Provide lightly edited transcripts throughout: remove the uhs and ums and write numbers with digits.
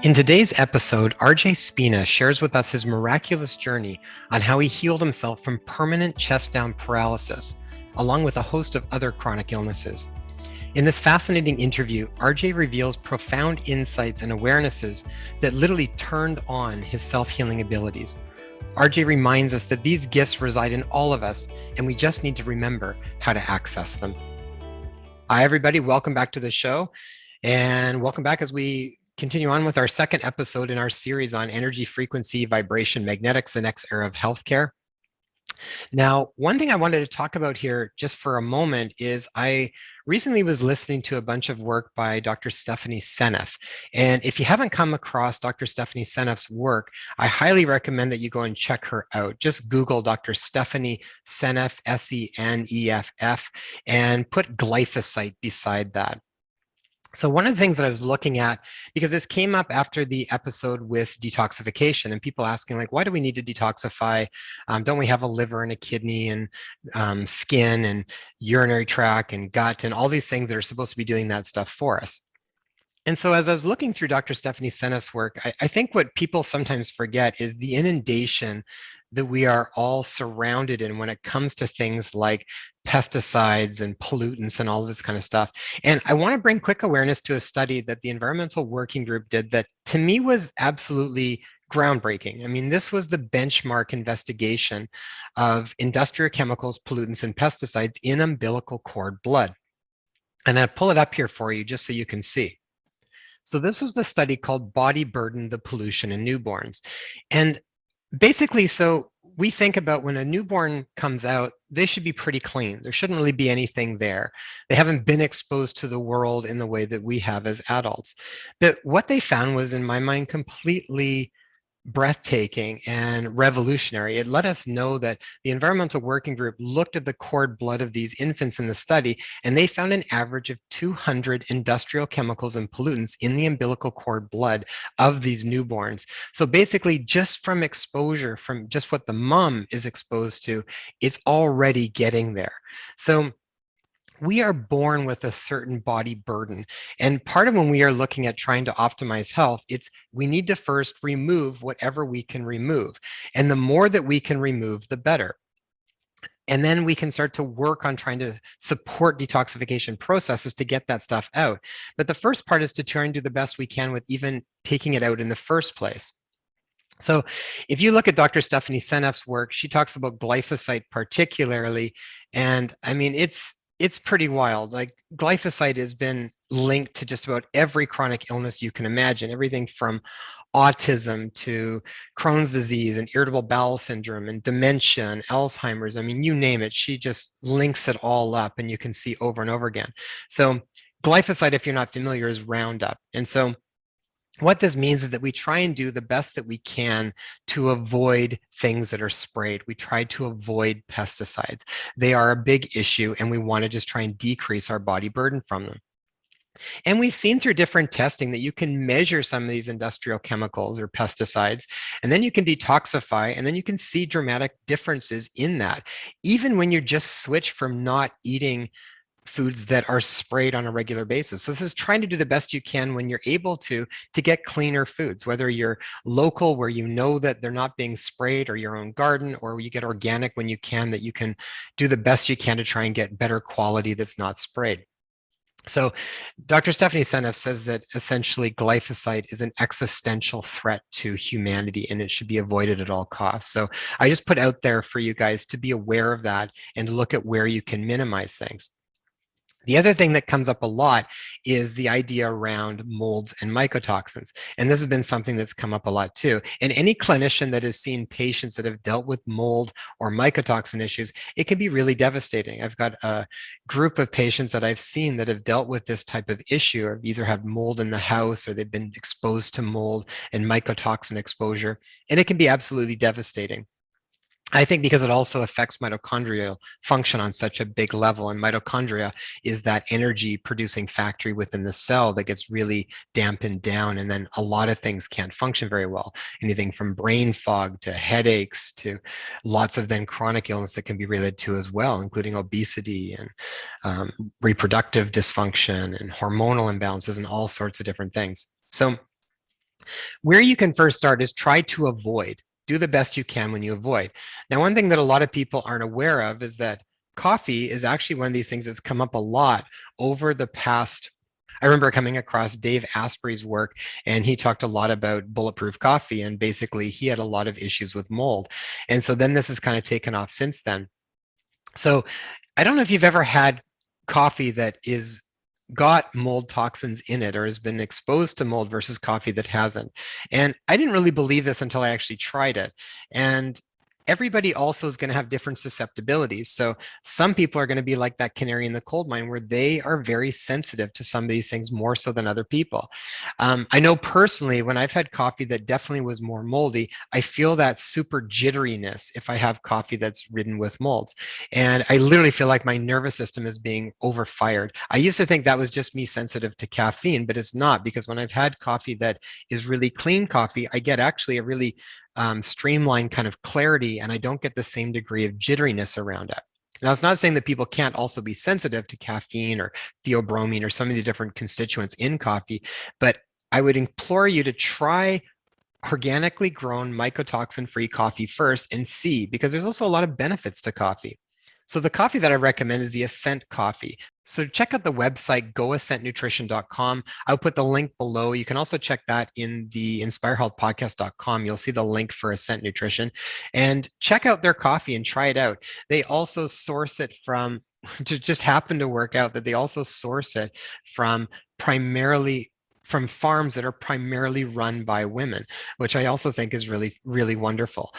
In today's episode, RJ Spina shares with us his miraculous journey on how he healed himself from permanent chest down paralysis, along with a host of other chronic illnesses. In this fascinating interview, RJ reveals profound insights and awarenesses that literally turned on his self healing abilities. RJ reminds us that these gifts reside in all of us, and we just need to remember how to access them. Hi, everybody. Welcome back to the show. And welcome back as we continue on with our second episode in our series on energy, frequency, vibration, magnetics, the next era of healthcare. Now, one thing I wanted to talk about here just for a moment is I recently was listening to a bunch of work by Dr. Stephanie Seneff. And if you haven't come across Dr. Stephanie Seneff's work, I highly recommend that you go and check her out. Just Google Dr. Stephanie Seneff, Seneff, and put glyphosate beside that. So one of the things that I was looking at, because this came up after the episode with detoxification and people asking like, why do we need to detoxify? Don't we have a liver and a kidney and skin and urinary tract and gut and all these things that are supposed to be doing that stuff for us? And so as I was looking through Dr. Stephanie Seneff's work, I think what people sometimes forget is the inundation that we are all surrounded in when it comes to things like pesticides and pollutants and all this kind of stuff. And I want to bring quick awareness to a study that the Environmental Working Group did that to me was absolutely groundbreaking. I mean, this was the benchmark investigation of industrial chemicals, pollutants, and pesticides in umbilical cord blood. And I'll pull it up here for you just so you can see. So this was the study called Body Burden, the Pollution in Newborns. And basically, so we think about when a newborn comes out, they should be pretty clean. There shouldn't really be anything there. They haven't been exposed to the world in the way that we have as adults. But what they found was, in my mind, completely breathtaking and revolutionary. It let us know that the Environmental Working Group looked at the cord blood of these infants in the study, and they found an average of 200 industrial chemicals and pollutants in the umbilical cord blood of these newborns. So basically, just from exposure, from just what the mom is exposed to, it's already getting there. So we are born with a certain body burden. And part of when we are looking at trying to optimize health, it's we need to first remove whatever we can remove. And the more that we can remove, the better. And then we can start to work on trying to support detoxification processes to get that stuff out. But the first part is to try and do the best we can with even taking it out in the first place. So if you look at Dr. Stephanie Seneff's work, she talks about glyphosate particularly. And I mean, it's pretty wild. Like glyphosate has been linked to just about every chronic illness you can imagine, everything from autism to Crohn's disease and irritable bowel syndrome and dementia and Alzheimer's. I mean, you name it, she just links it all up and you can see over and over again. So glyphosate, if you're not familiar, is Roundup. And so what this means is that we try and do the best that we can to avoid things that are sprayed. We try to avoid pesticides. They are a big issue, and we want to just try and decrease our body burden from them. And we've seen through different testing that you can measure some of these industrial chemicals or pesticides, and then you can detoxify, and then you can see dramatic differences in that. Even when you just switch from not eating foods that are sprayed on a regular basis. So this is trying to do the best you can when you're able to get cleaner foods, whether you're local where you know that they're not being sprayed, or your own garden, or you get organic when you can, that you can do the best you can to try and get better quality that's not sprayed. So Dr. Stephanie Seneff says that essentially glyphosate is an existential threat to humanity and it should be avoided at all costs. So I just put out there for you guys to be aware of that and look at where you can minimize things. The other thing that comes up a lot is the idea around molds and mycotoxins. And this has been something that's come up a lot too. And any clinician that has seen patients that have dealt with mold or mycotoxin issues, it can be really devastating. I've got a group of patients that I've seen that have dealt with this type of issue, or either have mold in the house or they've been exposed to mold and mycotoxin exposure. And it can be absolutely devastating. I think because it also affects mitochondrial function on such a big level. And mitochondria is that energy producing factory within the cell that gets really dampened down. And then a lot of things can't function very well. Anything from brain fog to headaches to lots of then chronic illness that can be related to as well, including obesity and reproductive dysfunction and hormonal imbalances and all sorts of different things. So Where you can first start is try to avoid. Do the best you can when you avoid. Now, one thing that a lot of people aren't aware of is that coffee is actually one of these things that's come up a lot over the past. I remember coming across Dave Asprey's work, and he talked a lot about bulletproof coffee, and basically he had a lot of issues with mold. And so then this has kind of taken off since then. So I don't know if you've ever had coffee that is got mold toxins in it or has been exposed to mold versus coffee that hasn't. And I didn't really believe this until I actually tried it. And everybody also is going to have different susceptibilities. So some people are going to be like that canary in the coal mine where they are very sensitive to some of these things more so than other people. I know personally when I've had coffee that definitely was more moldy, I feel that super jitteriness if I have coffee that's ridden with molds. And I literally feel like my nervous system is being overfired. I used to think that was just me sensitive to caffeine, but it's not, because when I've had coffee that is really clean coffee, I get actually a really streamlined kind of clarity, and I don't get the same degree of jitteriness around it. Now, it's not saying that people can't also be sensitive to caffeine or theobromine or some of the different constituents in coffee, but I would implore you to try organically grown mycotoxin free coffee first and see, because there's also a lot of benefits to coffee. So the coffee that I recommend is the Ascent coffee. So check out the website goascentnutrition.com. I'll put the link below. You can also check that in the inspirehealthpodcast.com. You'll see the link for Ascent Nutrition, and check out their coffee and try it out. They also source it from, just happen to work out that they also source it from primarily from farms that are primarily run by women, which I also think is really, really wonderful.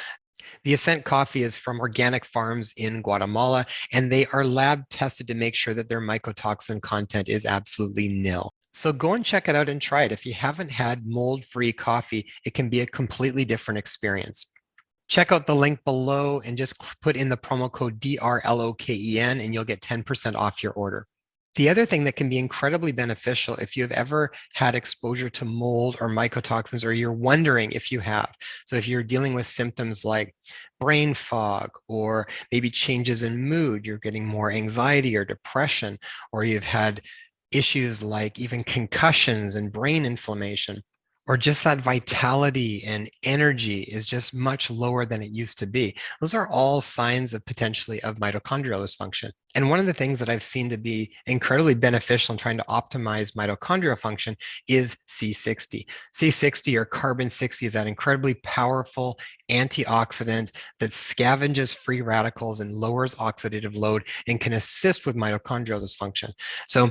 The Ascent coffee is from organic farms in Guatemala, and they are lab tested to make sure that their mycotoxin content is absolutely nil. So go and check it out and try it. If you haven't had mold-free coffee, it can be a completely different experience. Check out the link below and just put in the promo code DRLOKEN and you'll get 10% off your order. The other thing that can be incredibly beneficial if you've ever had exposure to mold or mycotoxins, or you're wondering if you have. So if you're dealing with symptoms like brain fog, or maybe changes in mood, you're getting more anxiety or depression, or you've had issues like even concussions and brain inflammation, or just that vitality and energy is just much lower than it used to be. Those are all signs of potentially of mitochondrial dysfunction. And one of the things that I've seen to be incredibly beneficial in trying to optimize mitochondrial function is C60. C60, or carbon 60, is that incredibly powerful antioxidant that scavenges free radicals and lowers oxidative load and can assist with mitochondrial dysfunction. So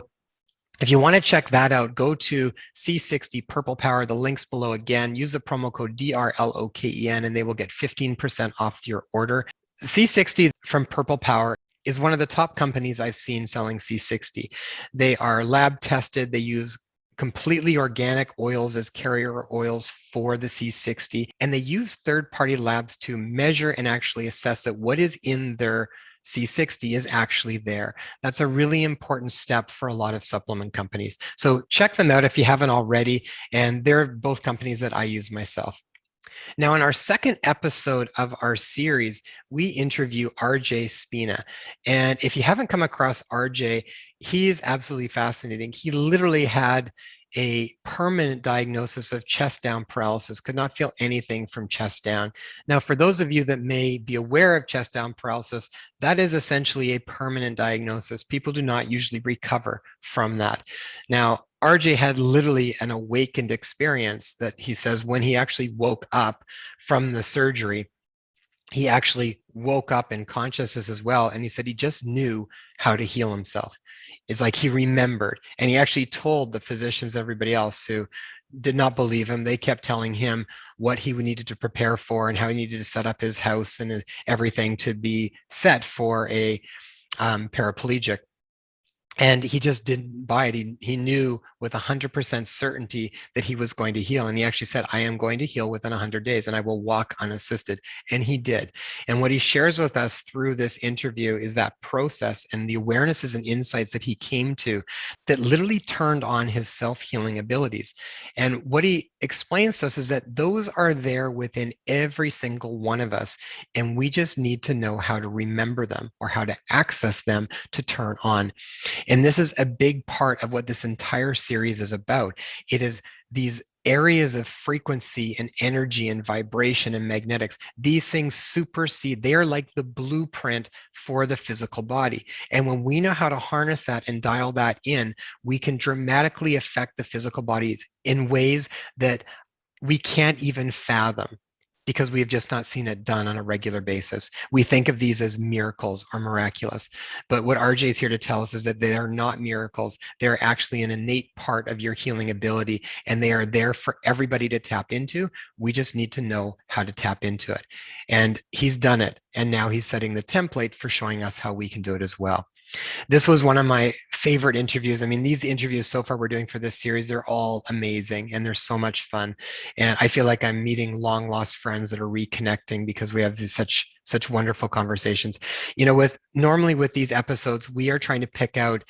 if you want to check that out, go to C60 Purple Power. The link's below again. Use the promo code DRLOKEN and they will get 15% off your order. C60 from Purple Power is one of the top companies I've seen selling C60. They are lab tested. They use completely organic oils as carrier oils for the C60, and they use third-party labs to measure and actually assess that what is in their C60 is actually there. That's a really important step for a lot of supplement companies. So check them out if you haven't already, and they're both companies that I use myself. Now, in our second episode of our series, we interview RJ Spina. And if you haven't come across RJ, he is absolutely fascinating. He literally had a permanent diagnosis of chest down paralysis, could not feel anything from chest down. Now, for those of you that may be aware of chest down paralysis, that is essentially a permanent diagnosis. People do not usually recover from that. Now, RJ had literally an awakened experience that he says when he actually woke up from the surgery, he actually woke up in consciousness as well. And he said he just knew how to heal himself. It's like he remembered. And he actually told the physicians, everybody else who did not believe him, they kept telling him what he needed to prepare for and how he needed to set up his house and everything to be set for a paraplegic. And he just didn't buy it. He knew with 100% certainty that he was going to heal. And he actually said, I am going to heal within 100 days and I will walk unassisted. And he did. And what he shares with us through this interview is that process and the awarenesses and insights that he came to that literally turned on his self-healing abilities. And what he explains to us is that those are there within every single one of us. And we just need to know how to remember them or how to access them to turn on. And this is a big part of what this entire series is about. It is these areas of frequency and energy and vibration and magnetics, these things supersede, they are like the blueprint for the physical body. And when we know how to harness that and dial that in, we can dramatically affect the physical bodies in ways that we can't even fathom because we have just not seen it done on a regular basis. We think of these as miracles or miraculous. But what RJ is here to tell us is that they are not miracles. They're actually an innate part of your healing ability, and they are there for everybody to tap into. We just need to know how to tap into it. And he's done it. And now he's setting the template for showing us how we can do it as well. This was one of my favorite interviews. I mean, these interviews so far we're doing for this series, they're all amazing and they're so much fun. And I feel like I'm meeting long lost friends that are reconnecting because we have these such wonderful conversations. You know, with normally with these episodes, we are trying to pick out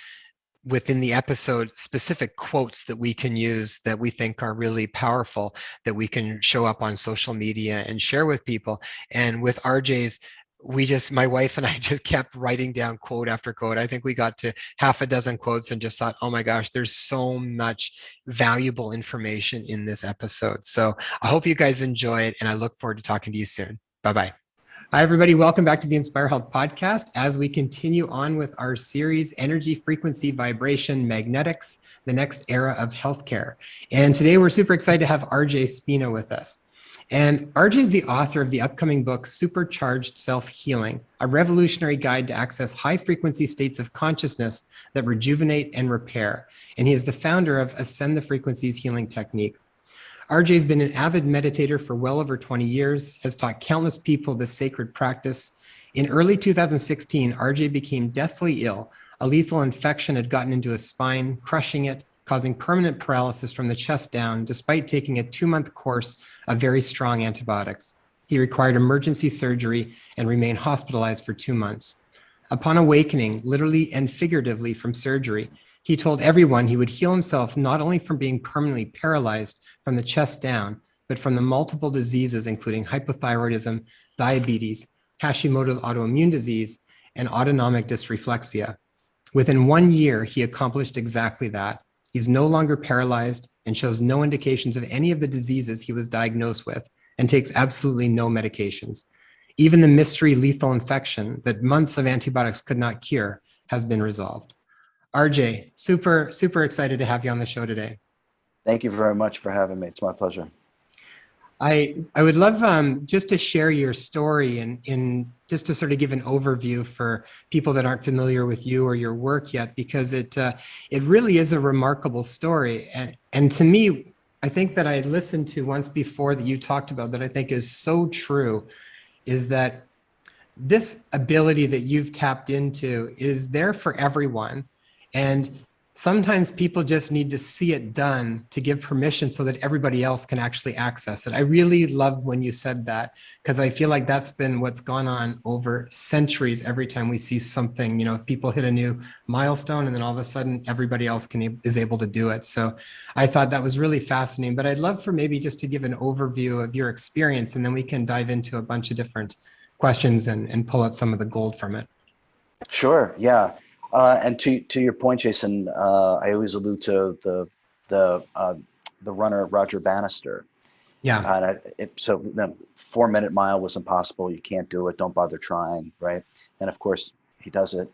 within the episode specific quotes that we can use that we think are really powerful, that we can show up on social media and share with people. And with RJ's, my wife and I just kept writing down quote after quote. I think we got to half a dozen quotes and just thought, oh my gosh, there's so much valuable information in this episode. So I hope you guys enjoy it, and I look forward to talking to you soon. Bye-bye. Hi, everybody. Welcome back to the Inspire Health podcast as we continue on with our series, Energy, Frequency, Vibration, Magnetics, the Next Era of Healthcare. And today we're super excited to have RJ Spina with us. And RJ is the author of the upcoming book, Supercharged Self-Healing, a revolutionary guide to access high-frequency states of consciousness that rejuvenate and repair. And he is the founder of Ascend the Frequencies Healing Technique. RJ has been an avid meditator for well over 20 years, has taught countless people this sacred practice. In early 2016, RJ became deathly ill. A lethal infection had gotten into his spine, crushing it, causing permanent paralysis from the chest down, despite taking a 2-month course of very strong antibiotics. He required emergency surgery and remained hospitalized for 2 months. Upon awakening, literally and figuratively from surgery, he told everyone he would heal himself not only from being permanently paralyzed from the chest down, but from the multiple diseases, including hypothyroidism, diabetes, Hashimoto's autoimmune disease, and autonomic dysreflexia. Within 1 year, he accomplished exactly that. He's no longer paralyzed and shows no indications of any of the diseases he was diagnosed with, and takes absolutely no medications. Even the mystery lethal infection that months of antibiotics could not cure has been resolved. RJ, super excited to have you on the show today. Thank you very much for having me. It's my pleasure. I would love just to share your story and in just to sort of give an overview for people that aren't familiar with you or your work yet, because it really is a remarkable story. And to me, I think that I listened to once before that you talked about that I think is so true, is that this ability that you've tapped into is there for everyone. And sometimes people just need to see it done to give permission so that everybody else can actually access it. I really love when you said that, because I feel like that's been what's gone on over centuries. Every time we see something, you know, people hit a new milestone and then all of a sudden everybody else is able to do it. So I thought that was really fascinating, but I'd love for maybe just to give an overview of your experience, and then we can dive into a bunch of different questions and pull out some of the gold from it. Sure. Yeah. And to your point, Jason, I always allude to the runner Roger Bannister. Yeah. So the 4-minute mile was impossible. You can't do it. Don't bother trying. Right. And of course he does it.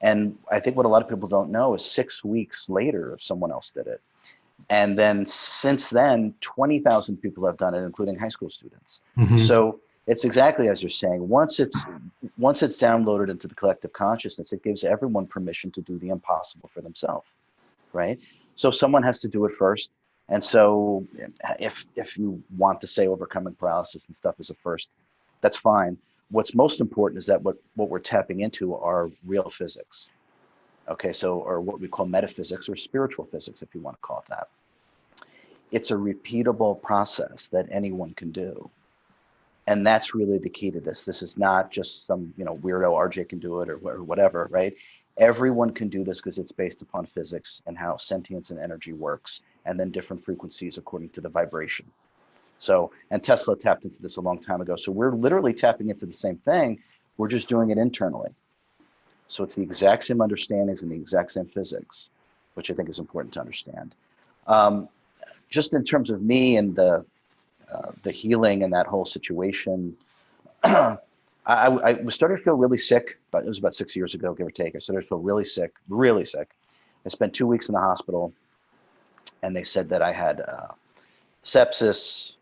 And I think what a lot of people don't know is 6 weeks later, someone else did it. And then since then, 20,000 people have done it, including high school students. Mm-hmm. So it's exactly as you're saying. Once it's downloaded into the collective consciousness, it gives everyone permission to do the impossible for themselves, right? So someone has to do it first. And so if you want to say overcoming paralysis and stuff is a first, that's fine. What's most important is that what we're tapping into are real physics. Okay, so, or what we call metaphysics or spiritual physics, if you want to call it that. It's a repeatable process that anyone can do. And that's really the key to this. This is not just some, weirdo RJ can do it or whatever, right? Everyone can do this because it's based upon physics and how sentience and energy works, and then different frequencies according to the vibration. So, and Tesla tapped into this a long time ago. So we're literally tapping into the same thing. We're just doing it internally. So it's the exact same understandings and the exact same physics, which I think is important to understand. just in terms of me and the healing and that whole situation, I started to feel really sick, but it was about 6 years ago, give or take. I started to feel really sick, really sick. I spent 2 weeks in the hospital, and they said that I had sepsis,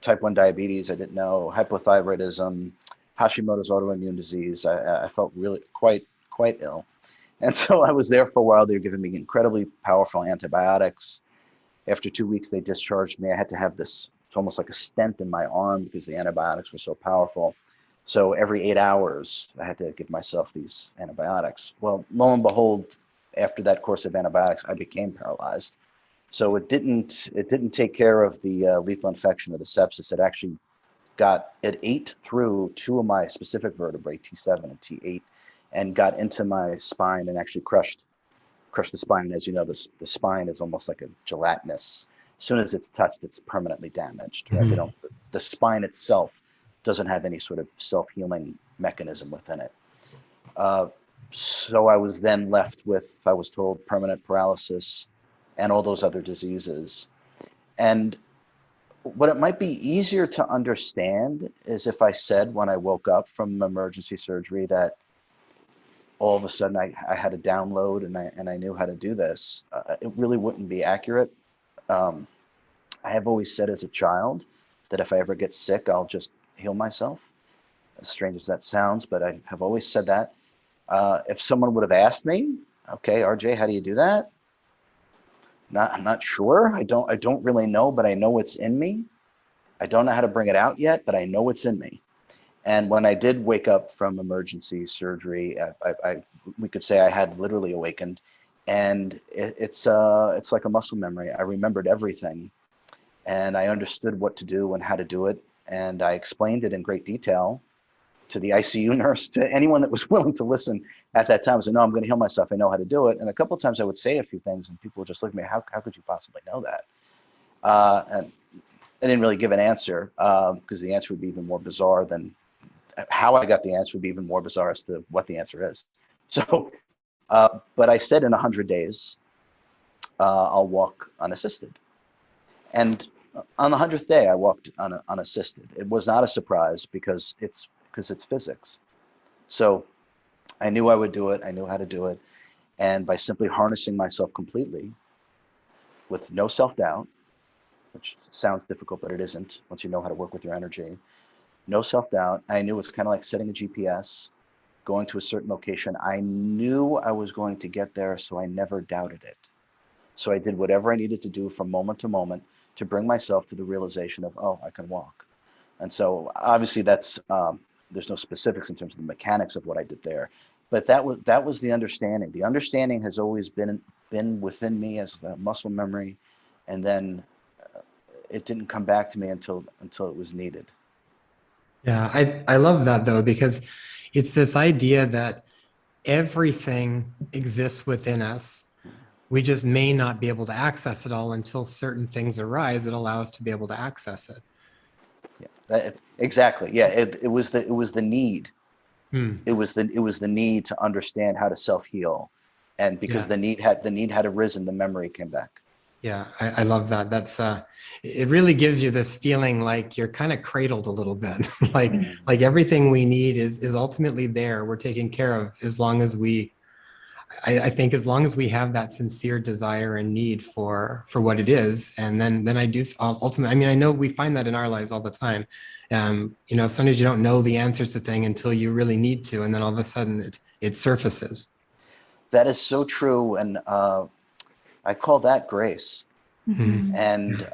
type 1 diabetes, I didn't know, hypothyroidism, Hashimoto's autoimmune disease. I felt really quite ill. And so I was there for a while. They were giving me incredibly powerful antibiotics. After 2 weeks, they discharged me. I had to have this, it's almost like a stent in my arm because the antibiotics were so powerful. So every 8 hours, I had to give myself these antibiotics. Well, lo and behold, after that course of antibiotics, I became paralyzed. So it didn't take care of the lethal infection of the sepsis. It ate through two of my specific vertebrae, T7 and T8, and got into my spine and actually crushed the spine. And as you know, the spine is almost like a gelatinous. As soon as it's touched, it's permanently damaged. Right? Mhm. The spine itself doesn't have any sort of self-healing mechanism within it. So I was then left with, I was told, permanent paralysis and all those other diseases. And what it might be easier to understand is if I said when I woke up from emergency surgery that all of a sudden I had a download and I knew how to do this. It really wouldn't be accurate. I have always said as a child that if I ever get sick, I'll just heal myself. As strange as that sounds, but I have always said that. If someone would have asked me, okay, RJ, how do you do that? I'm not sure. I don't really know, but I know it's in me. I don't know how to bring it out yet, but I know it's in me. And when I did wake up from emergency surgery, we could say I had literally awakened, and it's like a muscle memory. I remembered everything, and I understood what to do and how to do it, and I explained it in great detail to the ICU nurse, to anyone that was willing to listen at that time. I said, no, I'm going to heal myself. I know how to do it. And a couple of times I would say a few things, and people would just look at me, how could you possibly know that? And I didn't really give an answer because the answer would be even more bizarre than how I got the answer would be even more bizarre as to what the answer is. So, but I said in 100 days, I'll walk unassisted. And on the 100th day, I walked unassisted. It was not a surprise because it's physics. So I knew I would do it. I knew how to do it. And by simply harnessing myself completely with no self-doubt, which sounds difficult, but it isn't once you know how to work with your energy, no self-doubt. I knew it's kind of like setting a GPS, going to a certain location. I knew I was going to get there, so I never doubted it. So I did whatever I needed to do from moment to moment to bring myself to the realization of, oh, I can walk. And so obviously that's, there's no specifics in terms of the mechanics of what I did there, but that was the understanding. The understanding has always been within me as a muscle memory, and then it didn't come back to me until it was needed. Yeah, I love that though, because it's this idea that everything exists within us. We just may not be able to access it all until certain things arise that allow us to be able to access it. Yeah, exactly. Yeah, it was the need. Hmm. It was the need to understand how to self-heal, and because Yeah. the need had arisen, the memory came back. Yeah, I love that. That's it really gives you this feeling like you're kind of cradled a little bit. Like everything we need is ultimately there. We're taken care of as long as I think as long as we have that sincere desire and need for what it is. And then I do ultimately, I mean, I know we find that in our lives all the time. Sometimes you don't know the answers to thing until you really need to, and then all of a sudden it surfaces. That is so true, and I call that grace. Mhm. And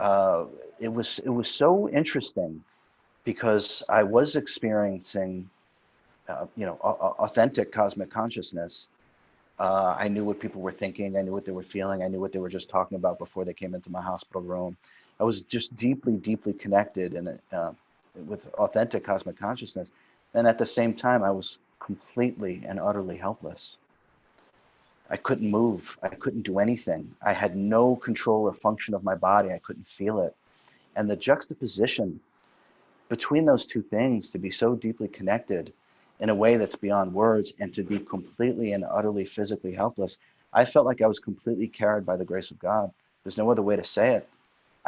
it was so interesting because I was experiencing, authentic cosmic consciousness. I knew what people were thinking. I knew what they were feeling. I knew what they were just talking about before they came into my hospital room. I was just deeply, deeply connected with authentic cosmic consciousness. And at the same time, I was completely and utterly helpless. I couldn't move. I couldn't do anything. I had no control or function of my body. I couldn't feel it. And the juxtaposition between those two things, to be so deeply connected in a way that's beyond words and to be completely and utterly physically helpless, I felt like I was completely carried by the grace of God. There's no other way to say it.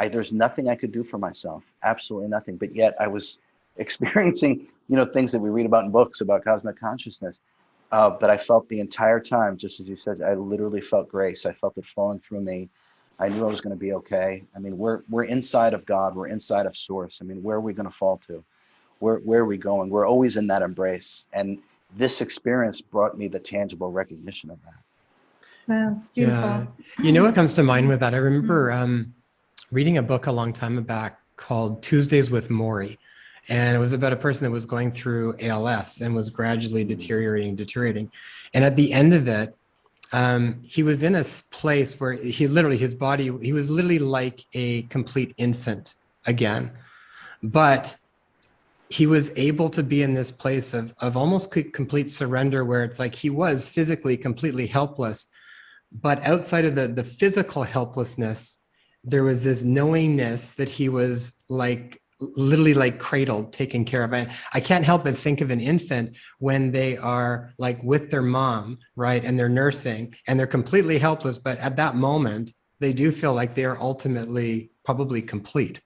There's nothing I could do for myself, absolutely nothing. But yet I was experiencing, things that we read about in books about cosmic consciousness. But I felt the entire time, just as you said, I literally felt grace. I felt it flowing through me. I knew I was going to be okay. I mean, we're inside of God. We're inside of Source. I mean, where are we going to fall to? Where are we going? We're always in that embrace. And this experience brought me the tangible recognition of that. Wow, it's Yeah. beautiful. You know what comes to mind with that? I remember reading a book a long time back called Tuesdays with Maury. And it was about a person that was going through ALS and was gradually deteriorating. And at the end of it, he was in a place where his body, he was literally like a complete infant again. But he was able to be in this place of almost complete surrender, where it's like he was physically completely helpless, but outside of the physical helplessness, there was this knowingness that he was like literally like cradled, taken care of. I can't help but think of an infant when they are like with their mom, right? And they're nursing and they're completely helpless. But at that moment, they do feel like they are ultimately probably complete.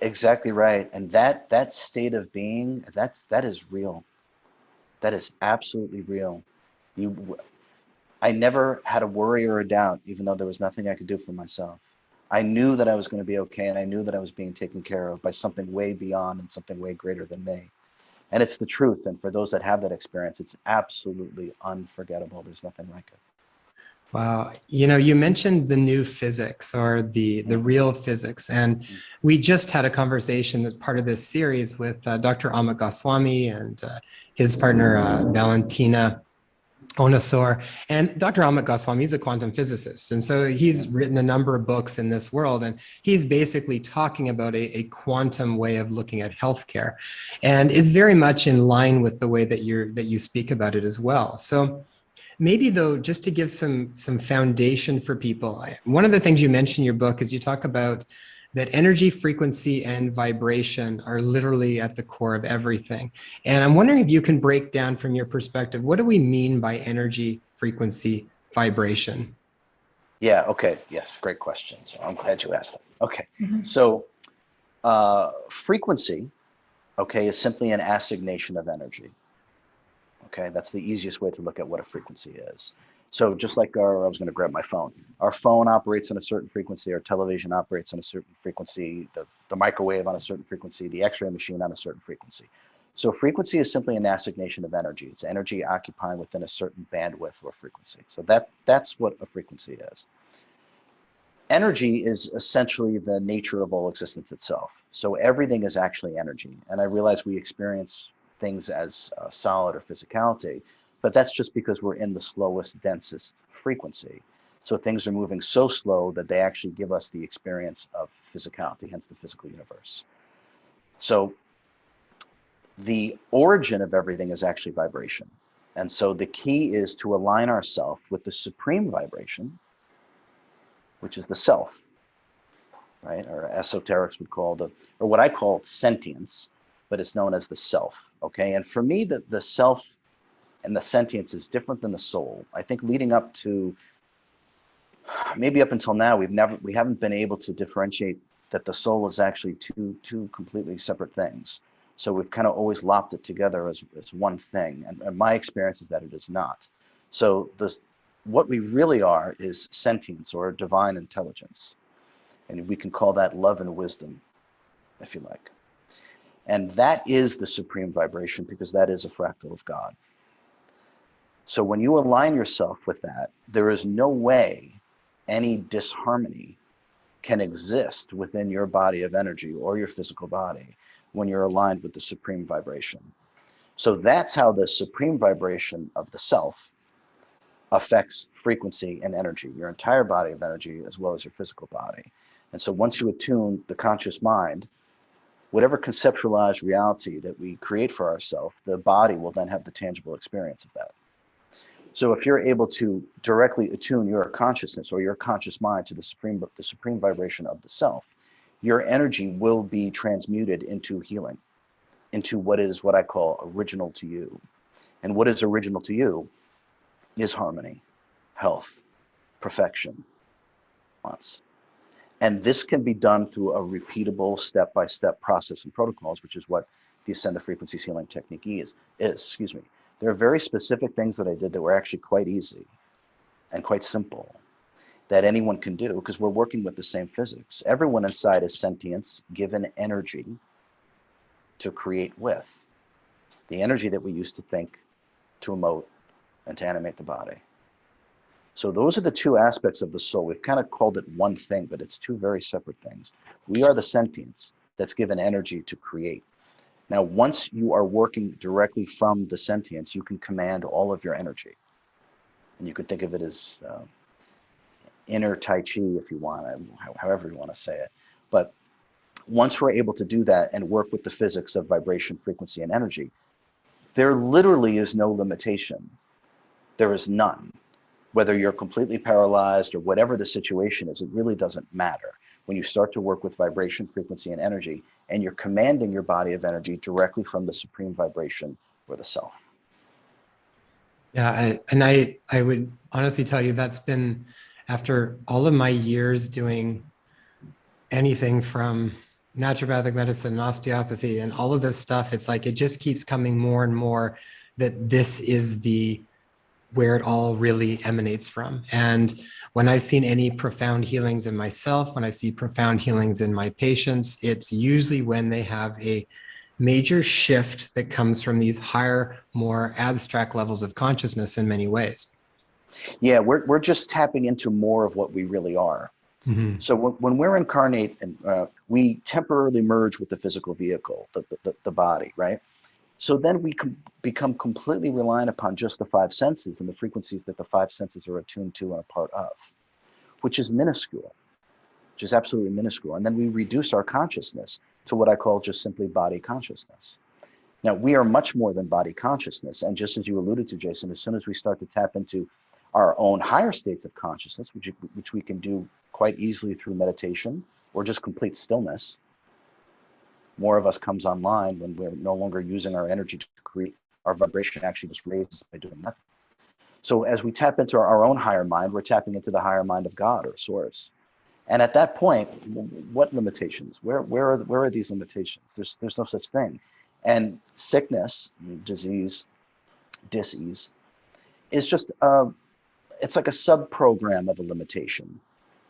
Exactly right. And that state of being, that is real. That is absolutely real. I never had a worry or a doubt, even though there was nothing I could do for myself. I knew that I was going to be okay, and I knew that I was being taken care of by something way beyond and something way greater than me. And it's the truth. And for those that have that experience, it's absolutely unforgettable. There's nothing like it. Wow. You mentioned the new physics or the real physics. And we just had a conversation that's part of this series with Dr. Amit Goswami and his partner, Valentina Onosor. And Dr. Amit Goswami is a quantum physicist. And so he's written a number of books in this world. And he's basically talking about a quantum way of looking at healthcare. And it's very much in line with the way that you speak about it as well. So maybe though, just to give some foundation for people, one of the things you mention in your book is you talk about that energy, frequency, and vibration are literally at the core of everything. And I'm wondering if you can break down from your perspective, what do we mean by energy, frequency, vibration? Yeah, okay. Yes, great question. So I'm glad you asked that. Okay. Mhm. So frequency, okay, is simply an assignation of energy. Okay, that's the easiest way to look at what a frequency is. So just like I was going to grab my phone. Our phone operates on a certain frequency. Our television operates on a certain frequency. The microwave on a certain frequency. The X-ray machine on a certain frequency. So frequency is simply an assignation of energy. It's energy occupying within a certain bandwidth or frequency. So that's what a frequency is. Energy is essentially the nature of all existence itself. So everything is actually energy. And I realize we experience things as solid or physicality, but that's just because we're in the slowest, densest frequency. So things are moving so slow that they actually give us the experience of physicality, hence the physical universe. So the origin of everything is actually vibration. And so the key is to align ourselves with the supreme vibration, which is the self, right? Or esoterics would call or what I call sentience, but it's known as the self. Okay. And for me, the self and the sentience is different than the soul. I think leading up to maybe up until now, we haven't been able to differentiate that the soul is actually two completely separate things. So we've kind of always lopped it together as one thing. And my experience is that it is not. So what we really are is sentience or divine intelligence. And we can call that love and wisdom, if you like. And that is the supreme vibration because that is a fractal of God. So when you align yourself with that, there is no way any disharmony can exist within your body of energy or your physical body when you're aligned with the supreme vibration. So that's how the supreme vibration of the self affects frequency and energy, your entire body of energy as well as your physical body. And so once you attune the conscious mind, whatever conceptualized reality that we create for ourselves, the body will then have the tangible experience of that. So if you're able to directly attune your consciousness or your conscious mind to the supreme vibration of the self, your energy will be transmuted into healing, into what I call original to you. And what is original to you is harmony, health, perfection, balance. And this can be done through a repeatable step-by-step process and protocols, which is what the Ascend the Frequencies healing technique is. Excuse me. There are very specific things that I did that were actually quite easy and quite simple that anyone can do, because we're working with the same physics. Everyone inside is sentience, given energy to create with. The energy that we use to think, to emote, and to animate the body. So those are the two aspects of the soul. We've kind of called it one thing, but it's two very separate things. We are the sentience that's given energy to create. Now, once you are working directly from the sentience, you can command all of your energy. And you could think of it as inner Tai Chi, if you want, however you want to say it. But once we're able to do that and work with the physics of vibration, frequency, and energy, there literally is no limitation. There is none. Whether you're completely paralyzed or whatever the situation is, it really doesn't matter. When you start to work with vibration, frequency, and energy, and you're commanding your body of energy directly from the supreme vibration or the self. Yeah, I would honestly tell you that's been, after all of my years doing anything from naturopathic medicine and osteopathy and all of this stuff, it's like it just keeps coming more and more that this is the where it all really emanates from. And when I've seen any profound healings in myself, when I see profound healings in my patients, it's usually when they have a major shift that comes from these higher, more abstract levels of consciousness in many ways. Yeah, we're just tapping into more of what we really are. Mm-hmm. So when we're incarnate, and we temporarily merge with the physical vehicle, the body, right? So then we can become completely reliant upon just the five senses and the frequencies that the five senses are attuned to and a part of, which is minuscule, which is absolutely minuscule. And then we reduce our consciousness to what I call just simply body consciousness. Now, we are much more than body consciousness. And just as you alluded to, Jason, as soon as we start to tap into our own higher states of consciousness, which we can do quite easily through meditation or just complete stillness, more of us comes online when we're no longer using our energy to create. Our vibration actually just raises by doing nothing. So as we tap into our own higher mind, we're tapping into the higher mind of God or Source. And at that point, what limitations? Where are these limitations? There's no such thing. And sickness, disease, dis-ease, is just it's like a sub-program of a limitation,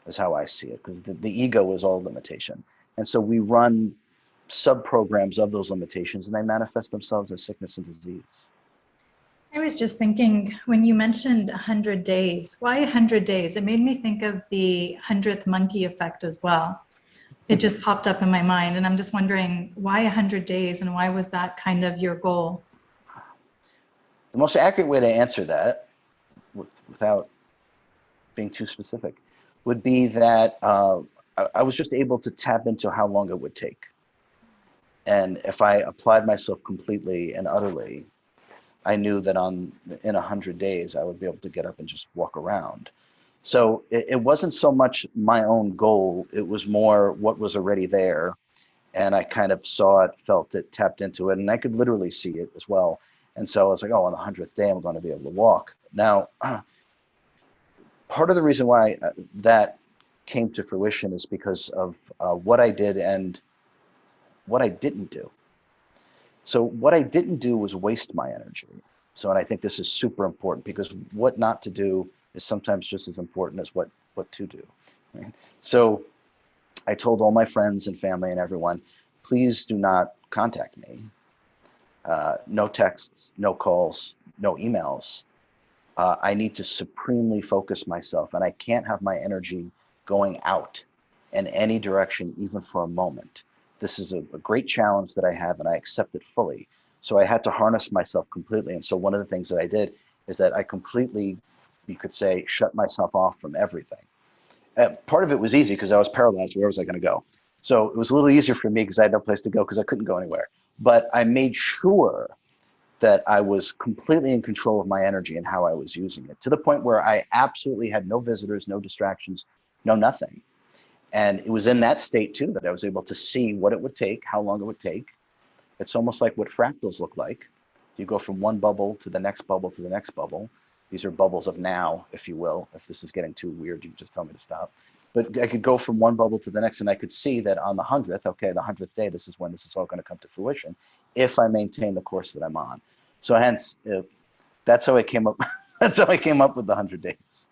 is how I see it, because the ego is all limitation. And so we run sub-programs of those limitations, and they manifest themselves as sickness and disease. I was just thinking, when you mentioned 100 days, why 100 days? It made me think of the 100th monkey effect as well. It just popped up in my mind, and I'm just wondering, why 100 days, and why was that kind of your goal? The most accurate way to answer that, without being too specific, would be that I was just able to tap into how long it would take. And if I applied myself completely and utterly, I knew that in 100 days, I would be able to get up and just walk around. So it wasn't so much my own goal. It was more what was already there. And I kind of saw it, felt it, tapped into it, and I could literally see it as well. And so I was like, oh, on the 100th day, I'm going to be able to walk. Now, part of the reason why that came to fruition is because of what I did and what I didn't do. So what I didn't do was waste my energy. So, and I think this is super important, because what not to do is sometimes just as important as what to do. Right? So I told all my friends and family and everyone, please do not contact me. No texts, no calls, no emails. I need to supremely focus myself, and I can't have my energy going out in any direction, even for a moment. This is a great challenge that I have, and I accept it fully. So I had to harness myself completely. And so one of the things that I did is that I completely, you could say, shut myself off from everything. Part of it was easy because I was paralyzed. Where was I going to go? So it was a little easier for me because I had no place to go because I couldn't go anywhere. But I made sure that I was completely in control of my energy and how I was using it, to the point where I absolutely had no visitors, no distractions, no nothing. And it was in that state too that I was able to see what it would take, how long it would take. It's almost like what fractals look like. You go from one bubble to the next bubble to the next bubble. These are bubbles of now, if you will. If this is getting too weird, you can just tell me to stop. But I could go from one bubble to the next, and I could see that on the 100th, okay, the 100th day, this is when this is all going to come to fruition, if I maintain the course that I'm on. So hence, that's how I came up. That's how I came up with the 100 days.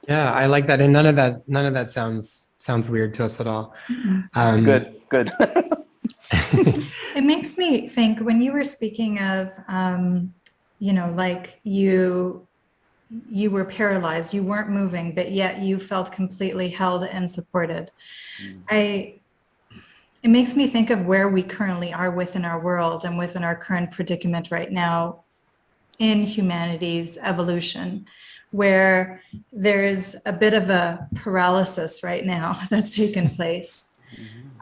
Yeah, I like that, and none of that sounds weird to us at all. Good. It makes me think when you were speaking of, like you were paralyzed, you weren't moving, but yet you felt completely held and supported. It makes me think of where we currently are within our world and within our current predicament right now in humanity's evolution, where there's a bit of a paralysis right now that's taken place.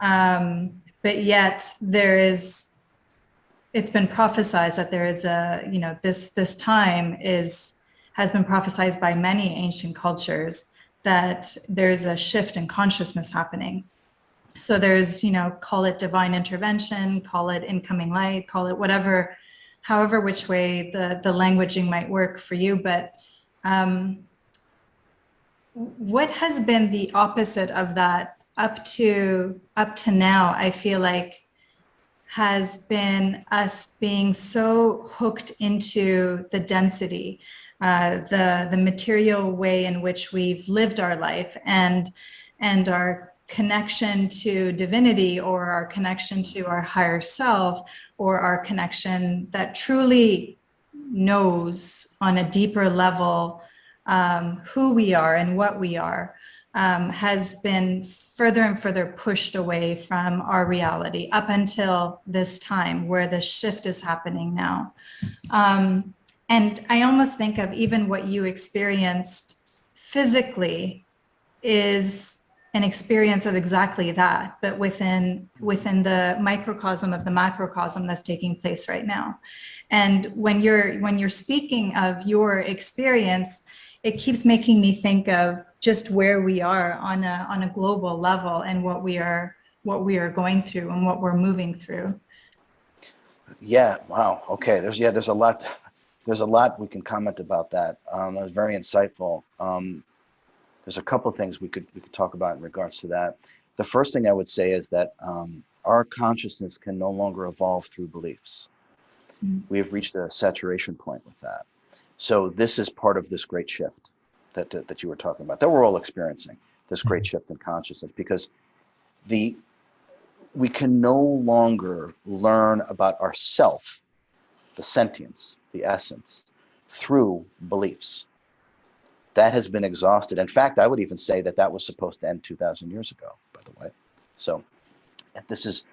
But yet it's been prophesied that there is this time has been prophesied by many ancient cultures that there's a shift in consciousness happening. So there's, call it divine intervention, call it incoming light, call it whatever, however which way the languaging might work for you. But what has been the opposite of that up to now? I feel like has been us being so hooked into the density, the material way in which we've lived our life, and our connection to divinity, or our connection to our higher self, or our connection that truly knows on a deeper level who we are and what we are, has been further and further pushed away from our reality up until this time where the shift is happening now. And I almost think of even what you experienced physically is an experience of exactly that, but within the microcosm of the macrocosm that's taking place right now. And when you're speaking of your experience, it keeps making me think of just where we are on a global level, and what we are going through and what we're moving through. Yeah. Wow. Okay. There's a lot. There's a lot we can comment about that. That was very insightful. There's a couple of things we could talk about in regards to that. The first thing I would say is that our consciousness can no longer evolve through beliefs. We have reached a saturation point with that. So this is part of this great shift that you were talking about, that we're all experiencing, this great shift in consciousness, because we can no longer learn about ourself, the sentience, the essence, through beliefs. That has been exhausted. In fact, I would even say that was supposed to end 2,000 years ago, by the way. So this has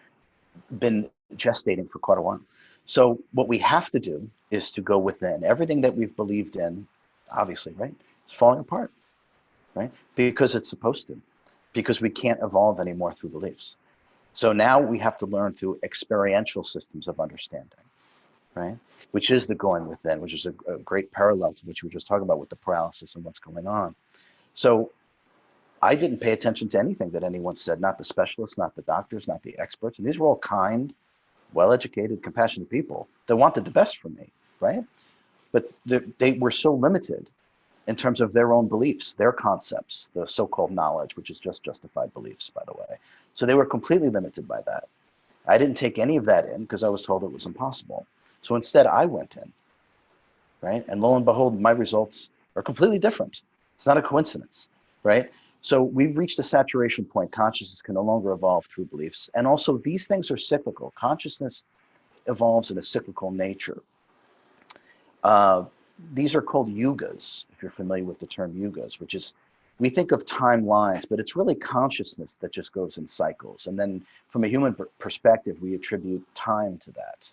been gestating for quite a while. So what we have to do is to go within. Everything that we've believed in, obviously, right, it's falling apart, right? Because it's supposed to, because we can't evolve anymore through beliefs. So now we have to learn through experiential systems of understanding, right? Which is the going within, which is a great parallel to what you were just talking about with the paralysis and what's going on. So I didn't pay attention to anything that anyone said, not the specialists, not the doctors, not the experts. And these were all kind, well-educated, compassionate people that wanted the best for me, right? But they were so limited in terms of their own beliefs, their concepts, the so-called knowledge, which is just justified beliefs, by the way. So they were completely limited by that. I didn't take any of that in because I was told it was impossible. So instead, I went in, right? And lo and behold, my results are completely different. It's not a coincidence, right? So we've reached a saturation point. Consciousness can no longer evolve through beliefs. And also, these things are cyclical. Consciousness evolves in a cyclical nature. These are called yugas, if you're familiar with the term yugas, which is, we think of timelines, but it's really consciousness that just goes in cycles. And then from a human perspective, we attribute time to that,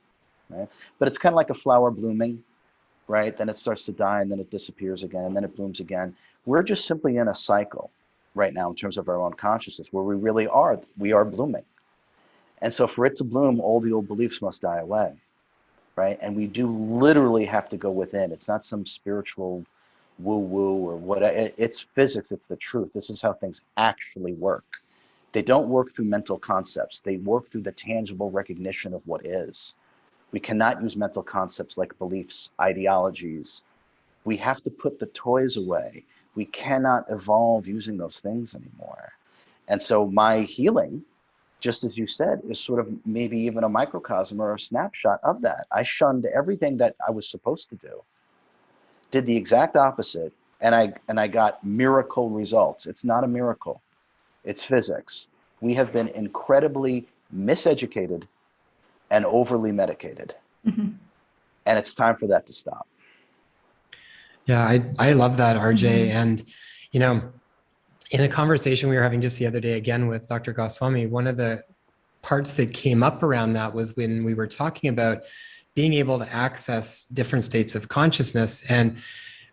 right? But it's kind of like a flower blooming, right? Then it starts to die, and then it disappears again, and then it blooms again. We're just simply in a cycle right now in terms of our own consciousness, where we are blooming. And so for it to bloom, all the old beliefs must die away, right? And we do literally have to go within. It's not some spiritual woo-woo or what. It's physics. It's the truth. This is how things actually work. They don't work through mental concepts. They work through the tangible recognition of what is. We cannot use mental concepts like beliefs, ideologies. We have to put the toys away. We cannot evolve using those things anymore. And so my healing, just as you said, is sort of maybe even a microcosm or a snapshot of that. I shunned everything that I was supposed to do, did the exact opposite, and I got miracle results. It's not a miracle. It's physics. We have been incredibly miseducated and overly medicated. Mm-hmm. And it's time for that to stop. Yeah, I love that, RJ. Mm-hmm. And, you know, in a conversation we were having just the other day again with Dr. Goswami, one of the parts that came up around that was when we were talking about being able to access different states of consciousness. And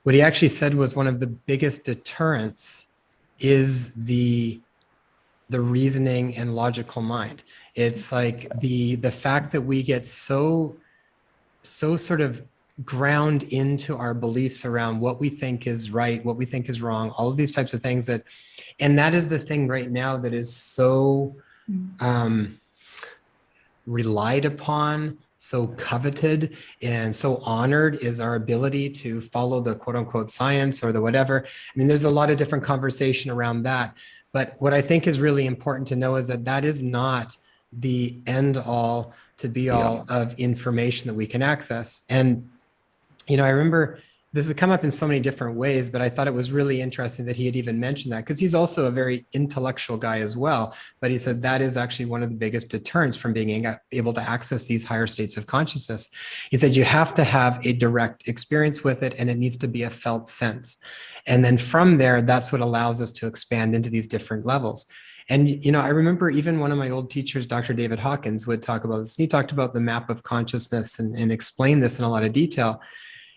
what he actually said was one of the biggest deterrents is the reasoning and logical mind. It's like the fact that we get so sort of ground into our beliefs around what we think is right, what we think is wrong, all of these types of things and that is the thing right now that is so relied upon, so coveted, and so honored is our ability to follow the quote unquote science or the whatever. I mean, there's a lot of different conversation around that. But what I think is really important to know is that that is not the end all to be all of information that we can access. And, you know, I remember this has come up in so many different ways, but I thought it was really interesting that he had even mentioned that because he's also a very intellectual guy as well. But he said that is actually one of the biggest deterrents from being able to access these higher states of consciousness. He said you have to have a direct experience with it, and it needs to be a felt sense. And then from there, that's what allows us to expand into these different levels. And, you know, I remember even one of my old teachers, Dr. David Hawkins, would talk about this. He talked about the map of consciousness and explained this in a lot of detail.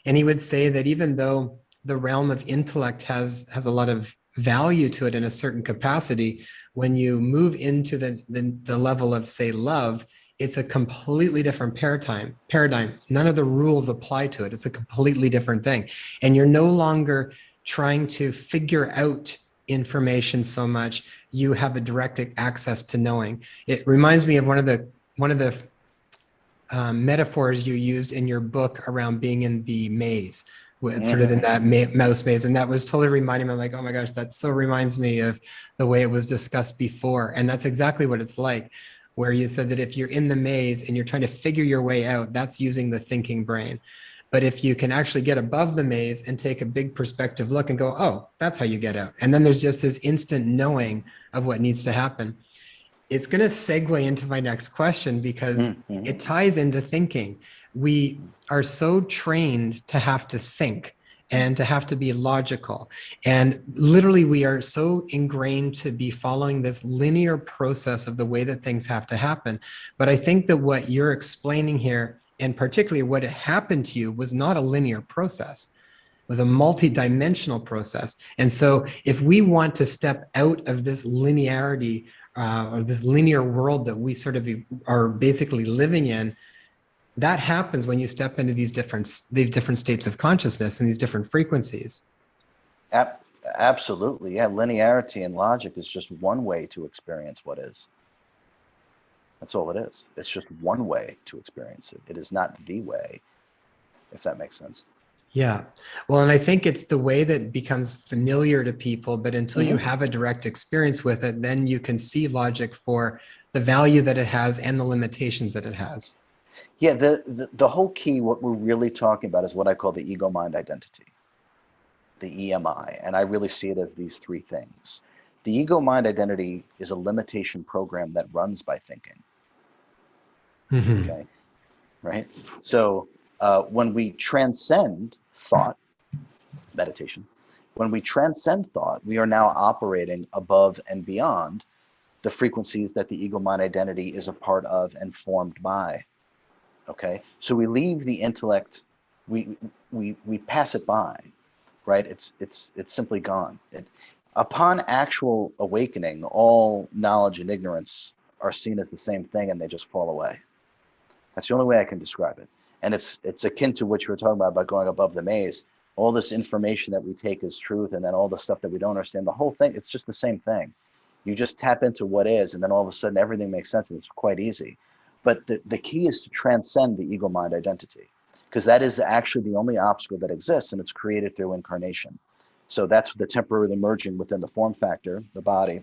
And he would say that even though the realm of intellect has a lot of value to it in a certain capacity, when you move into the level of, say, love, it's a completely different paradigm. None of the rules apply to it. It's a completely different thing. And you're no longer trying to figure out information so much. You have a direct access to knowing. It reminds me of one of the metaphors you used in your book around being in the maze, with sort of in that mouse maze. And that was totally reminding me, like, oh my gosh, that so reminds me of the way it was discussed before. And that's exactly what it's like, where you said that if you're in the maze and you're trying to figure your way out, that's using the thinking brain. But if you can actually get above the maze and take a big perspective look and go, oh, that's how you get out. And then there's just this instant knowing of what needs to happen. It's going to segue into my next question because it ties into thinking. We are so trained to have to think and to have to be logical. And literally, we are so ingrained to be following this linear process of the way that things have to happen. But I think that what you're explaining here, and particularly what happened to you, was not a linear process. It was a multi-dimensional process. And so if we want to step out of this linearity or this linear world that we sort of are basically living in, that happens when you step into these different states of consciousness and these different frequencies. Absolutely. Yeah. Linearity and logic is just one way to experience what is. That's all it is. It's just one way to experience it. It is not the way, if that makes sense. Yeah. Well, and I think it's the way that becomes familiar to people, but until you have a direct experience with it, then you can see logic for the value that it has and the limitations that it has. Yeah, the whole key, what we're really talking about is what I call the ego mind identity, the EMI. And I really see it as these three things. The ego mind identity is a limitation program that runs by thinking. Okay. Right. So when we transcend thought, meditation, when we transcend thought, we are now operating above and beyond the frequencies that the ego mind identity is a part of and formed by. Okay. So we leave the intellect, we pass it by, right? It's simply gone. Upon actual awakening, all knowledge and ignorance are seen as the same thing, and they just fall away. That's the only way I can describe it. And it's akin to what you were talking about going above the maze. All this information that we take as truth, and then all the stuff that we don't understand, the whole thing, it's just the same thing. You just tap into what is, and then all of a sudden everything makes sense, and it's quite easy. But the key is to transcend the ego mind identity, because that is actually the only obstacle that exists, and it's created through incarnation. So that's the temporarily merging within the form factor, the body.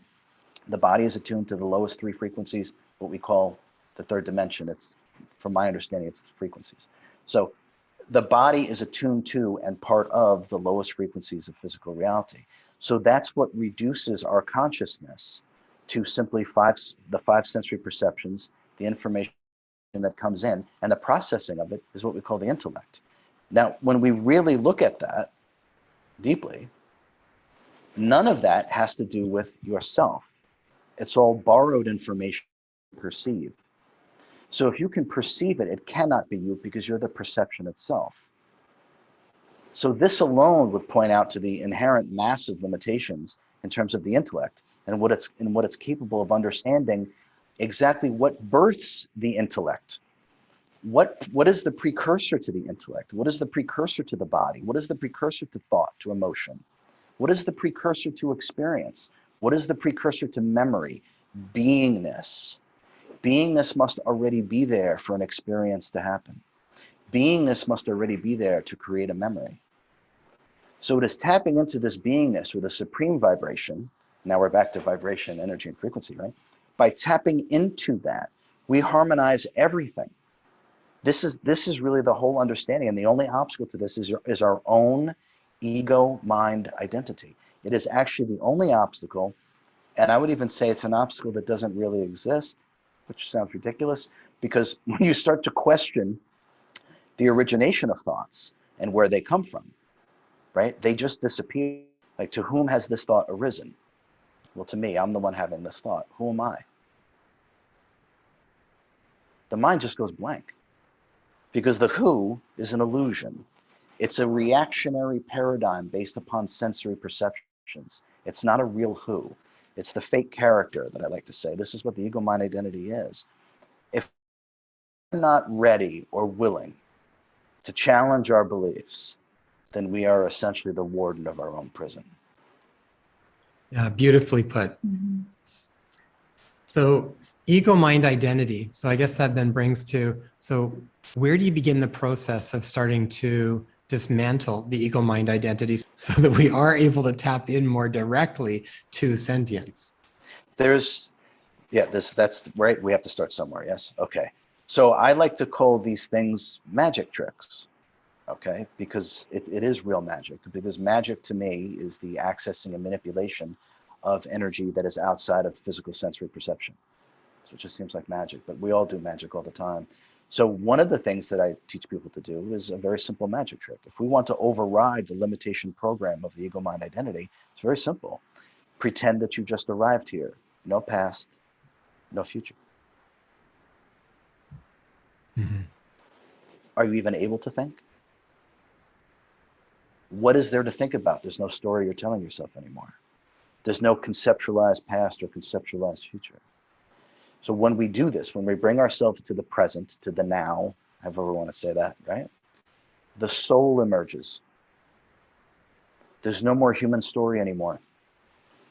The body is attuned to the lowest three frequencies, what we call the third dimension. It's, from my understanding, it's the frequencies. So the body is attuned to and part of the lowest frequencies of physical reality. So that's what reduces our consciousness to simply the five sensory perceptions, the information that comes in, and the processing of it is what we call the intellect. Now, when we really look at that deeply, none of that has to do with yourself. It's all borrowed information to perceive. So if you can perceive it, it cannot be you because you're the perception itself. So this alone would point out to the inherent massive limitations in terms of the intellect and what it's capable of understanding, exactly what births the intellect. What is the precursor to the intellect? What is the precursor to the body? What is the precursor to thought, to emotion? What is the precursor to experience? What is the precursor to memory? Beingness. Beingness must already be there for an experience to happen. Beingness must already be there to create a memory. So it is tapping into this beingness or the supreme vibration. Now we're back to vibration, energy, and frequency, right? By tapping into that, we harmonize everything. This is really the whole understanding, and the only obstacle to this is our own ego mind identity. It is actually the only obstacle, and I would even say it's an obstacle that doesn't really exist, which sounds ridiculous, because when you start to question the origination of thoughts and where they come from, right? They just disappear. Like, to whom has this thought arisen? Well, to me, I'm the one having this thought. Who am I? The mind just goes blank because the who is an illusion. It's a reactionary paradigm based upon sensory perceptions. It's not a real who. It's the fake character that I like to say. This is what the ego mind identity is. If we're not ready or willing to challenge our beliefs, then we are essentially the warden of our own prison. Yeah, beautifully put. Mm-hmm. So ego mind identity. So I guess that then brings to, so where do you begin the process of starting to dismantle the ego mind identity so that we are able to tap in more directly to sentience? That's right. We have to start somewhere. Yes. Okay. So I like to call these things magic tricks. Okay, because it is real magic, because magic to me is the accessing and manipulation of energy that is outside of physical sensory perception. So it just seems like magic, but we all do magic all the time. So one of the things that I teach people to do is a very simple magic trick. If we want to override the limitation program of the ego mind identity, it's very simple. Pretend that you just arrived here. No past, no future. Mm-hmm. Are you even able to think? What is there to think about? There's no story you're telling yourself anymore. There's no conceptualized past or conceptualized future. So when we do this, when we bring ourselves to the present, to the now, however we want to say that, right? The soul emerges. There's no more human story anymore.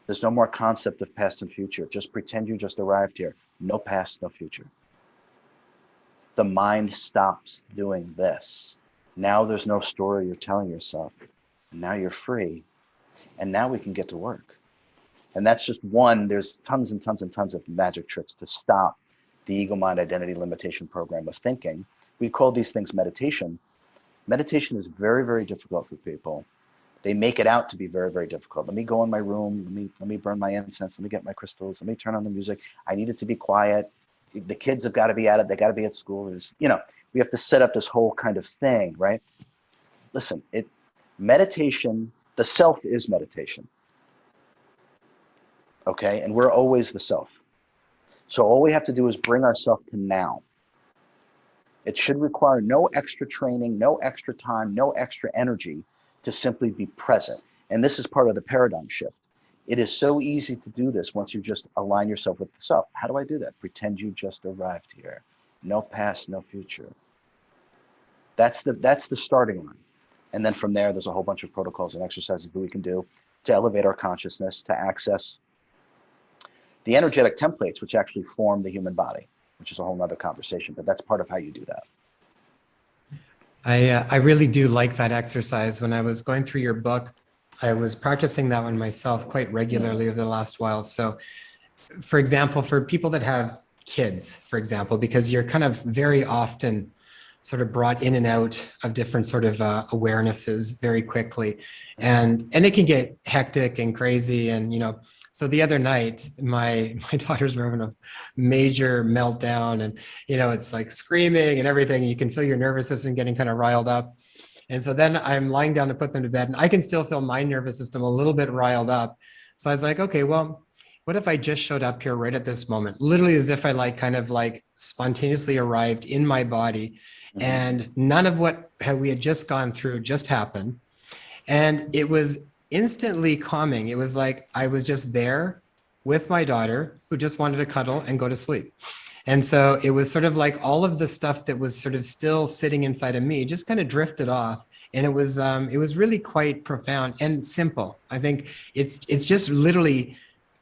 There's no more concept of past and future. Just pretend you just arrived here. No past, no future. The mind stops doing this. Now there's no story you're telling yourself. Now you're free. And now we can get to work. And that's just one. There's tons and tons and tons of magic tricks to stop the ego mind identity limitation program of thinking. We call these things meditation. Meditation is very, very difficult for people. They make it out to be very, very difficult. Let me go in my room. Let me burn my incense. Let me get my crystals. Let me turn on the music. I need it to be quiet. The kids have got to be at it. They got to be at school. We have to set up this whole kind of thing, right? Listen, meditation, the self is meditation. Okay, and we're always the self. So all we have to do is bring ourselves to now. It should require no extra training, no extra time, no extra energy to simply be present. And this is part of the paradigm shift. It is so easy to do this once you just align yourself with the self. How do I do that? Pretend you just arrived here. No past, no future. That's the starting line. And then from there, there's a whole bunch of protocols and exercises that we can do to elevate our consciousness, to access the energetic templates, which actually form the human body, which is a whole nother conversation, but that's part of how you do that. I really do like that exercise. When I was going through your book, I was practicing that one myself quite Yeah. regularly over the last while. So, for example, for people that have kids, for example, because you're kind of very often sort of brought in and out of different sort of awarenesses very quickly, and it can get hectic and crazy. And so the other night, my daughters were having a major meltdown, and it's like screaming and everything. You can feel your nervous system getting kind of riled up. And so then I'm lying down to put them to bed, and I can still feel my nervous system a little bit riled up. So I was like, okay, well, what if I just showed up here right at this moment, literally as if I like kind of like spontaneously arrived in my body, Mhm. and none of what we had just gone through just happened. And it was instantly calming. It was like I was just there with my daughter who just wanted to cuddle and go to sleep. And so it was sort of like all of the stuff that was sort of still sitting inside of me just kind of drifted off. And it was really quite profound and simple. I think it's just literally,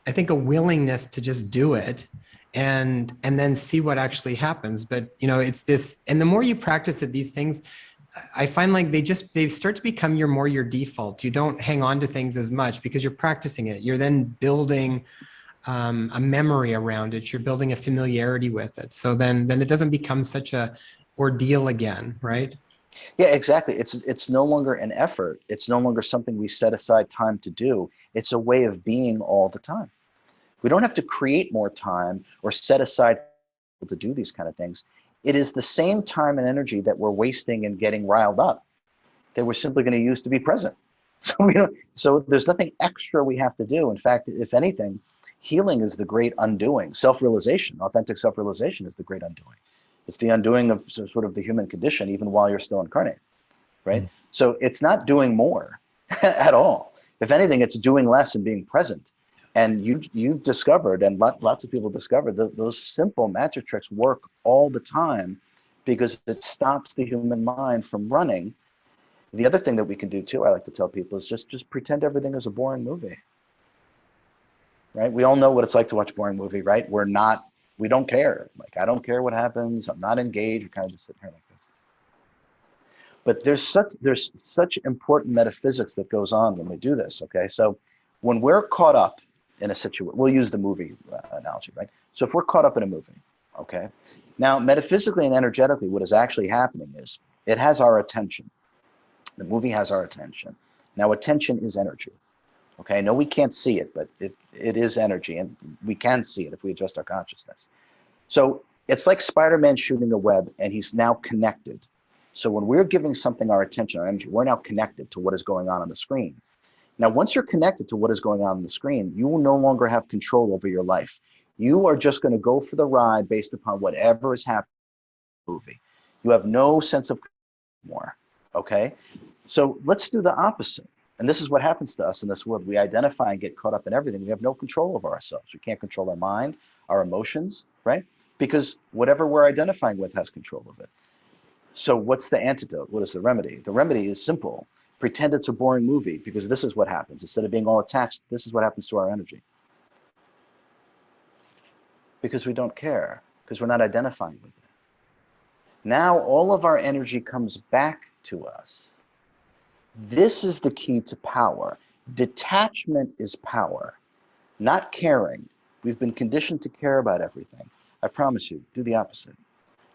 I think, a willingness to just do it and then see what actually happens. But it's this, and the more you practice it, these things, I find like they start to become your default. You don't hang on to things as much because you're practicing it. You're then building a memory around it. You're building a familiarity with it. So then it doesn't become such a ordeal again, right? Yeah, exactly. It's no longer an effort. It's no longer something we set aside time to do. It's a way of being all the time. We don't have to create more time or set aside to do these kind of things. It is the same time and energy that we're wasting and getting riled up that we're simply going to use to be present. So there's nothing extra we have to do. In fact, if anything, healing is the great undoing. Self-realization, authentic self-realization is the great undoing. It's the undoing of sort of the human condition, even while you're still incarnate, right? Mm. So it's not doing more at all. If anything, it's doing less and being present. And you've discovered, and lots of people discovered, that those simple magic tricks work all the time because it stops the human mind from running. The other thing that we can do too, I like to tell people, is just pretend everything is a boring movie, right? We all know what it's like to watch a boring movie, right? We don't care. Like, I don't care what happens. I'm not engaged. We're kind of just sitting here like this. But there's such important metaphysics that goes on when we do this. Okay, so when we're caught up in a situation, we'll use the movie analogy, right? So if we're caught up in a movie, okay, now metaphysically and energetically, what is actually happening is it has our attention. The movie has our attention. Now, attention is energy. Okay, no, we can't see it, but it is energy, and we can see it if we adjust our consciousness. So it's like Spider-Man shooting a web, and he's now connected. So when we're giving something our attention, our energy, we're now connected to what is going on the screen. Now, once you're connected to what is going on the screen, you will no longer have control over your life. You are just going to go for the ride based upon whatever is happening in the movie. You have no sense of more. Okay? So let's do the opposite. And this is what happens to us in this world. We identify and get caught up in everything. We have no control over ourselves. We can't control our mind, our emotions, right? Because whatever we're identifying with has control of it. So what's the antidote? What is the remedy? The remedy is simple. Pretend it's a boring movie, because this is what happens. Instead of being all attached, this is what happens to our energy. Because we don't care, because we're not identifying with it. Now all of our energy comes back to us. This is the key to power. Detachment is power, not caring. We've been conditioned to care about everything. I promise you, do the opposite.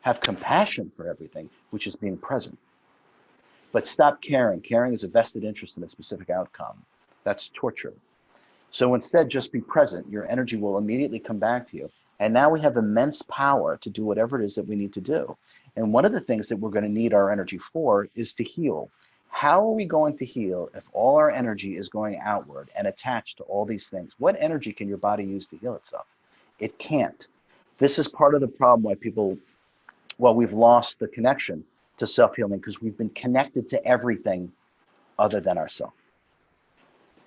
Have compassion for everything, which is being present. But stop caring. Caring is a vested interest in a specific outcome. That's torture. So instead, just be present. Your energy will immediately come back to you. And now we have immense power to do whatever it is that we need to do. And one of the things that we're going to need our energy for is to heal. How are we going to heal if all our energy is going outward and attached to all these things? What energy can your body use to heal itself? It can't. This is part of the problem why we've lost the connection to self-healing, because we've been connected to everything other than ourselves.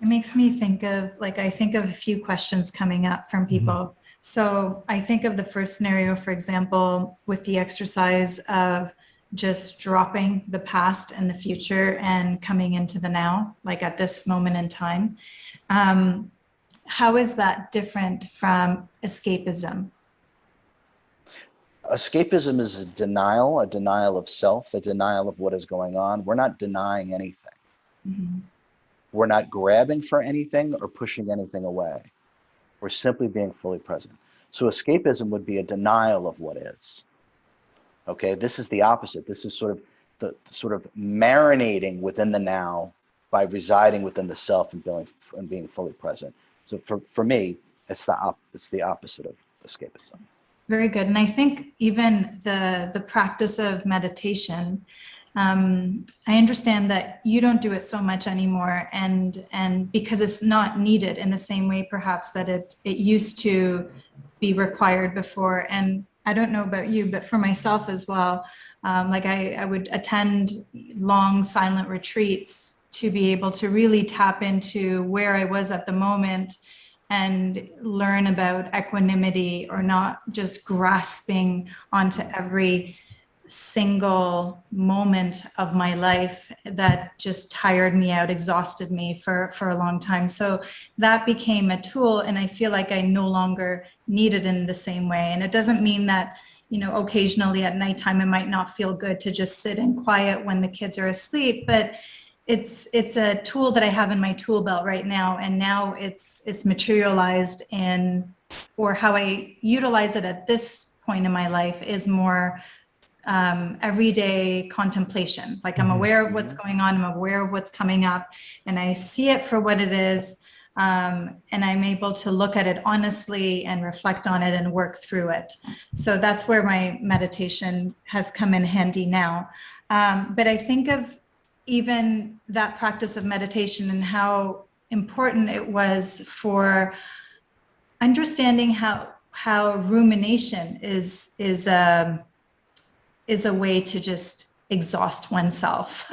It makes me think of, I think of a few questions coming up from people. Mm-hmm. So I think of the first scenario, for example, with the exercise of just dropping the past and the future and coming into the now, like at this moment in time. How is that different from escapism? Escapism is a denial of self, a denial of what is going on. We're not denying anything. Mm-hmm. We're not grabbing for anything or pushing anything away. We're simply being fully present. So escapism would be a denial of what is. Okay, this is the opposite. This is sort of the sort of marinating within the now by residing within the self and being fully present. So for me, it's the opposite of escapism. Very good. And I think even the practice of meditation, I understand that you don't do it so much anymore, and because it's not needed in the same way perhaps that it used to be required before. And I don't know about you, but for myself as well, like I would attend long silent retreats to be able to really tap into where I was at the moment and learn about equanimity, or not just grasping onto every single moment of my life that just tired me out, exhausted me for a long time. So that became a tool, and I feel like I no longer need it in the same way. And it doesn't mean that, you know, occasionally at nighttime it might not feel good to just sit in quiet when the kids are asleep, but it's a tool that I have in my tool belt right now, and now it's materialized in, or how I utilize it at this point in my life is more everyday contemplation. Like I'm aware of what's going on, I'm aware of what's coming up, and I see it for what it is, and I'm able to look at it honestly and reflect on it and work through it. So that's where my meditation has come in handy now. But I think of even that practice of meditation and how important it was for understanding how rumination is a way to just exhaust oneself.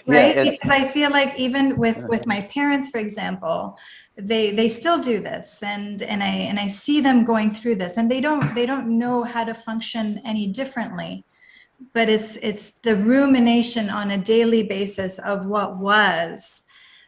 Right? Yeah, because I feel like even with my parents, for example, they still do this, and I see them going through this, and they don't know how to function any differently. But it's the rumination on a daily basis of what was,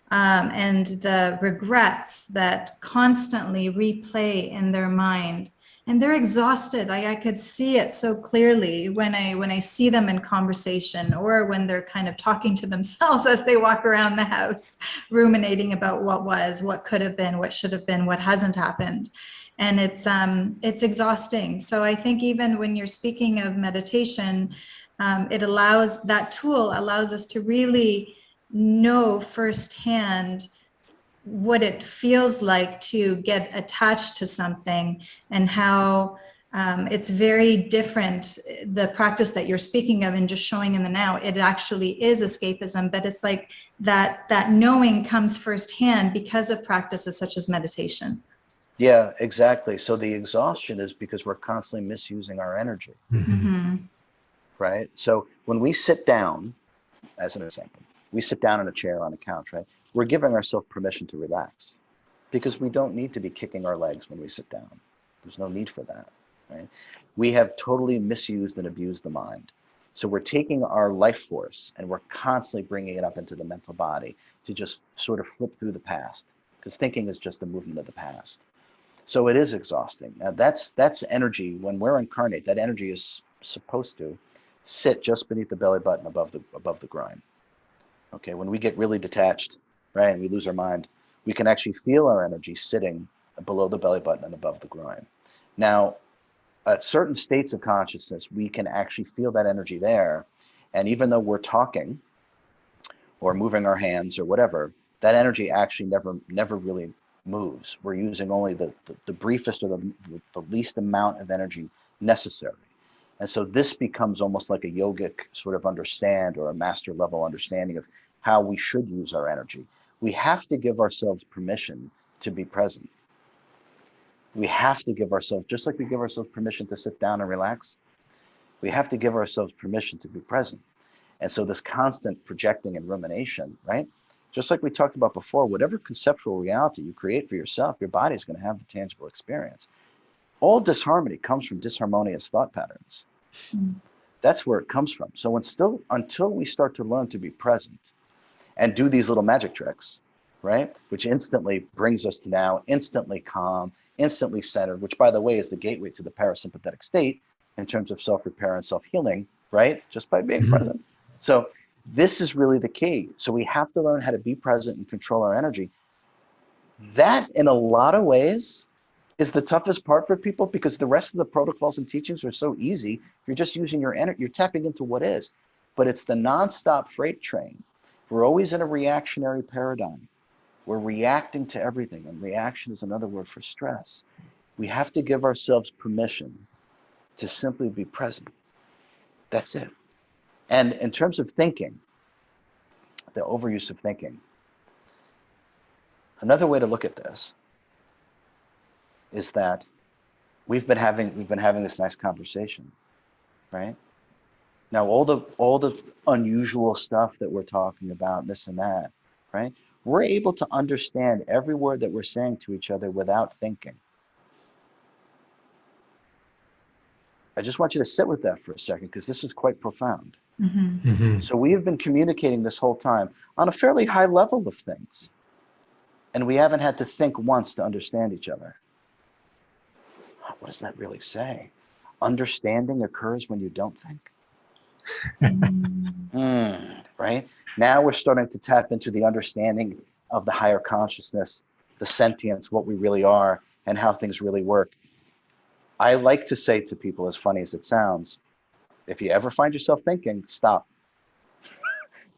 and the regrets that constantly replay in their mind, and they're exhausted. I could see it so clearly when I see them in conversation, or when they're kind of talking to themselves as they walk around the house, ruminating about what was, what could have been, what should have been, what hasn't happened. And it's exhausting. So I think even when you're speaking of meditation, that tool allows us to really know firsthand what it feels like to get attached to something, and how it's very different. The practice that you're speaking of and just showing in the now, it actually is escapism, but it's like that knowing comes firsthand because of practices such as meditation. Yeah, exactly. So the exhaustion is because we're constantly misusing our energy, right? So when we sit down, as an example, we sit down in a chair on a couch, right? We're giving ourselves permission to relax, because we don't need to be kicking our legs when we sit down. There's no need for that, right? We have totally misused and abused the mind. So we're taking our life force and we're constantly bringing it up into the mental body to just sort of flip through the past, because thinking is just the movement of the past. So it is exhausting. Now that's energy. When we're incarnate, that energy is supposed to sit just beneath the belly button, above the groin. Okay, when we get really detached, right, and we lose our mind, we can actually feel our energy sitting below the belly button and above the groin. Now, at certain states of consciousness, we can actually feel that energy there. And even though we're talking or moving our hands or whatever, that energy actually never really moves. We're using only the briefest or the least amount of energy necessary. And so this becomes almost like a yogic sort of understand, or a master level understanding of how we should use our energy. We have to give ourselves permission to be present. We have to give ourselves, just like we give ourselves permission to sit down and relax, we have to give ourselves permission to be present. And so this constant projecting and rumination, right? Just like we talked about before, whatever conceptual reality you create for yourself, your body is going to have the tangible experience. All disharmony comes from disharmonious thought patterns. That's where it comes from. So until we start to learn to be present and do these little magic tricks, right, which instantly brings us to now, instantly calm, instantly centered, which, by the way, is the gateway to the parasympathetic state in terms of self-repair and self-healing, right, just by being present. So This is really the key. So we have to learn how to be present and control our energy. That, in a lot of ways, is the toughest part for people, because the rest of the protocols and teachings are so easy. You're just using your energy, you're tapping into what is. But it's the nonstop freight train. We're always in a reactionary paradigm. We're reacting to everything, and reaction is another word for stress. We have to give ourselves permission to simply be present. That's it. And in terms of thinking, the overuse of thinking, another way to look at this is that we've been having this nice conversation, right? Now, all the unusual stuff that we're talking about, this and that, right? We're able to understand every word that we're saying to each other without thinking. I just want you to sit with that for a second, because this is quite profound. Mm-hmm. Mm-hmm. So we have been communicating this whole time on a fairly high level of things, and we haven't had to think once to understand each other. What does that really say? Understanding occurs when you don't think. Right? Now we're starting to tap into the understanding of the higher consciousness, the sentience, what we really are, and how things really work. I like to say to people, as funny as it sounds, if you ever find yourself thinking, stop.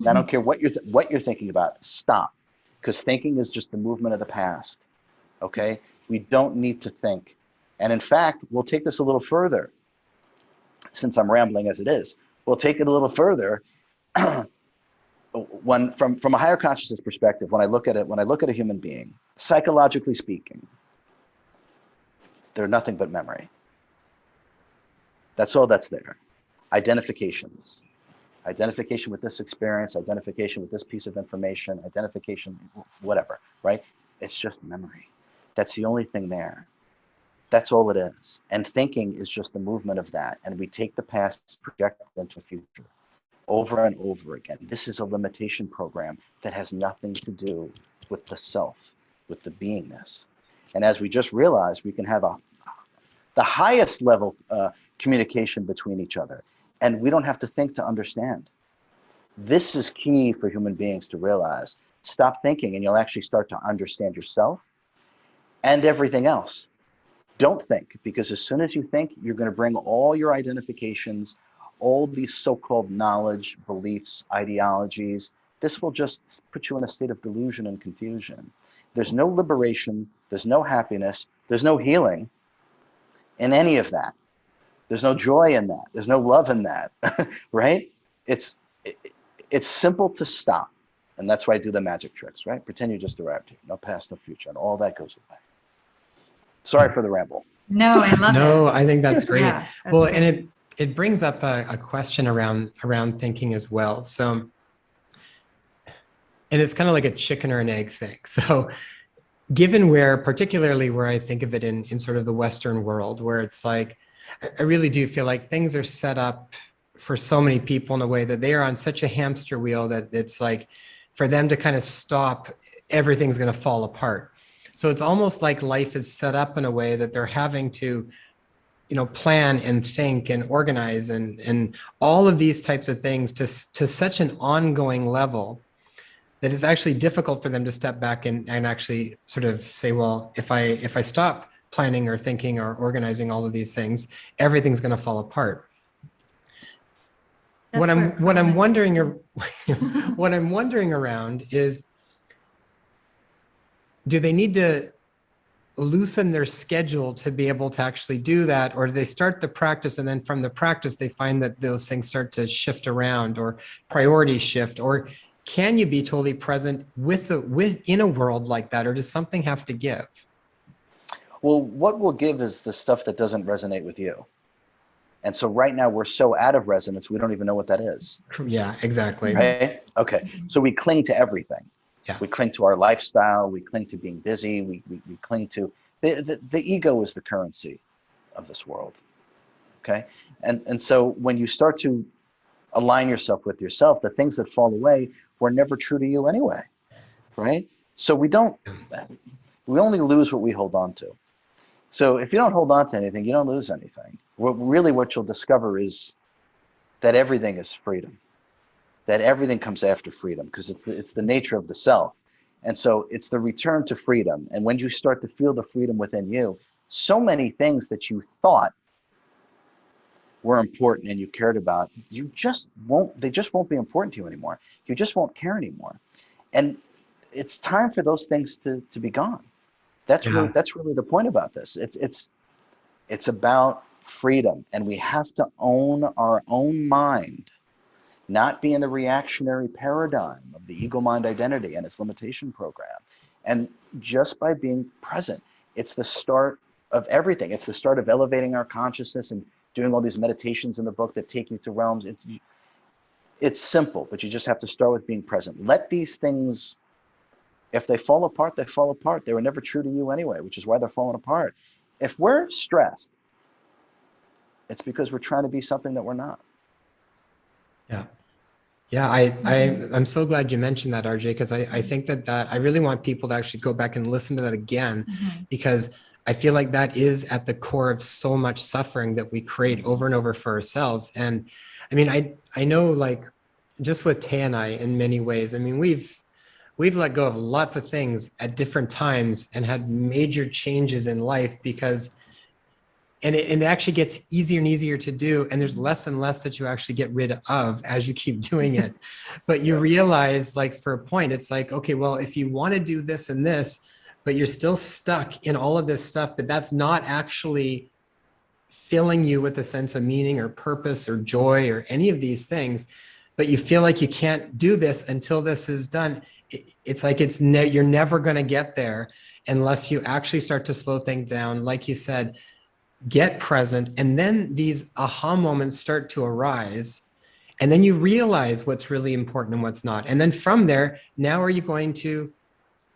I don't care what you're thinking about, stop. Because thinking is just the movement of the past. Okay? We don't need to think. And in fact, we'll take this a little further. Since I'm rambling as it is, we'll take it a little further. From a higher consciousness perspective, when I look at a human being, psychologically speaking, they're nothing but memory. That's all that's there. Identifications. Identification with this experience, identification with this piece of information, identification, whatever, right? It's just memory. That's the only thing there. That's all it is. And thinking is just the movement of that. And we take the past, project it into the future over and over again. This is a limitation program that has nothing to do with the self, with the beingness. And as we just realized, we can have the highest level communication between each other. And we don't have to think to understand. This is key for human beings to realize. Stop thinking and you'll actually start to understand yourself and everything else. Don't think, because as soon as you think, you're going to bring all your identifications, all these so-called knowledge, beliefs, ideologies. This will just put you in a state of delusion and confusion. There's no liberation, there's no happiness, there's no healing in any of that. There's no joy in that. There's no love in that, right? It's simple to stop. And that's why I do the magic tricks, right? Pretend you just arrived here. No past, no future, and all that goes away. Sorry for the ramble. No, I love it. No, I think that's great. Yeah, that's well, great. and it brings up a question around thinking as well. So, and it's kind of like a chicken or an egg thing. So given particularly where I think of it in sort of the Western world, where it's like, I really do feel like things are set up for so many people in a way that they are on such a hamster wheel that it's like, for them to kind of stop, everything's going to fall apart. So it's almost like life is set up in a way that they're having to, plan and think and organize and all of these types of things to such an ongoing level that it's actually difficult for them to step back and actually sort of say, well, if I stop planning or thinking or organizing all of these things, everything's going to fall apart. What I'm wondering around is, do they need to loosen their schedule to be able to actually do that, or do they start the practice and then from the practice they find that those things start to shift around or priorities shift? Or can you be totally present in a world like that, or does something have to give? Well, what will give is the stuff that doesn't resonate with you. And so right now we're so out of resonance, we don't even know what that is. Yeah, exactly. Right? Okay. So we cling to everything. Yeah. We cling to our lifestyle. We cling to being busy. We cling to the ego is the currency of this world. Okay. And so when you start to align yourself with yourself, the things that fall away were never true to you anyway. Right. So we only lose what we hold on to. So if you don't hold on to anything, you don't lose anything. What you'll discover is that everything is freedom. that everything comes after freedom, because it's the nature of the self. And so it's the return to freedom. And when you start to feel the freedom within you, so many things that you thought were important and you cared about, they just won't be important to you anymore. You just won't care anymore. And it's time for those things to be gone. That's Yeah. really the point about this. It's about freedom, and we have to own our own mind, not be in the reactionary paradigm of the ego mind identity and its limitation program. And just by being present, it's the start of everything. It's the start of elevating our consciousness and doing all these meditations in the book that take you to realms. It's simple, but you just have to start with being present. Let these things, if they fall apart, they fall apart. They were never true to you anyway, which is why they're falling apart. If we're stressed, it's because we're trying to be something that we're not. Yeah. Yeah, I'm so glad you mentioned that, RJ, because I think that I really want people to actually go back and listen to that again, because I feel like that is at the core of so much suffering that we create over and over for ourselves. And I mean, I know, like, just with Tay and I, in many ways, I mean, we've let go of lots of things at different times and had major changes in life, because it actually gets easier and easier to do, and there's less and less that you actually get rid of as you keep doing it. But you realize, like, for a point, it's like, okay, well, if you want to do this and this, but you're still stuck in all of this stuff, but that's not actually filling you with a sense of meaning or purpose or joy or any of these things, but you feel like you can't do this until this is done. It's like you're never going to get there unless you actually start to slow things down, like you said, get present, and then these aha moments start to arise, and then you realize what's really important and what's not. And then from there, now are you going to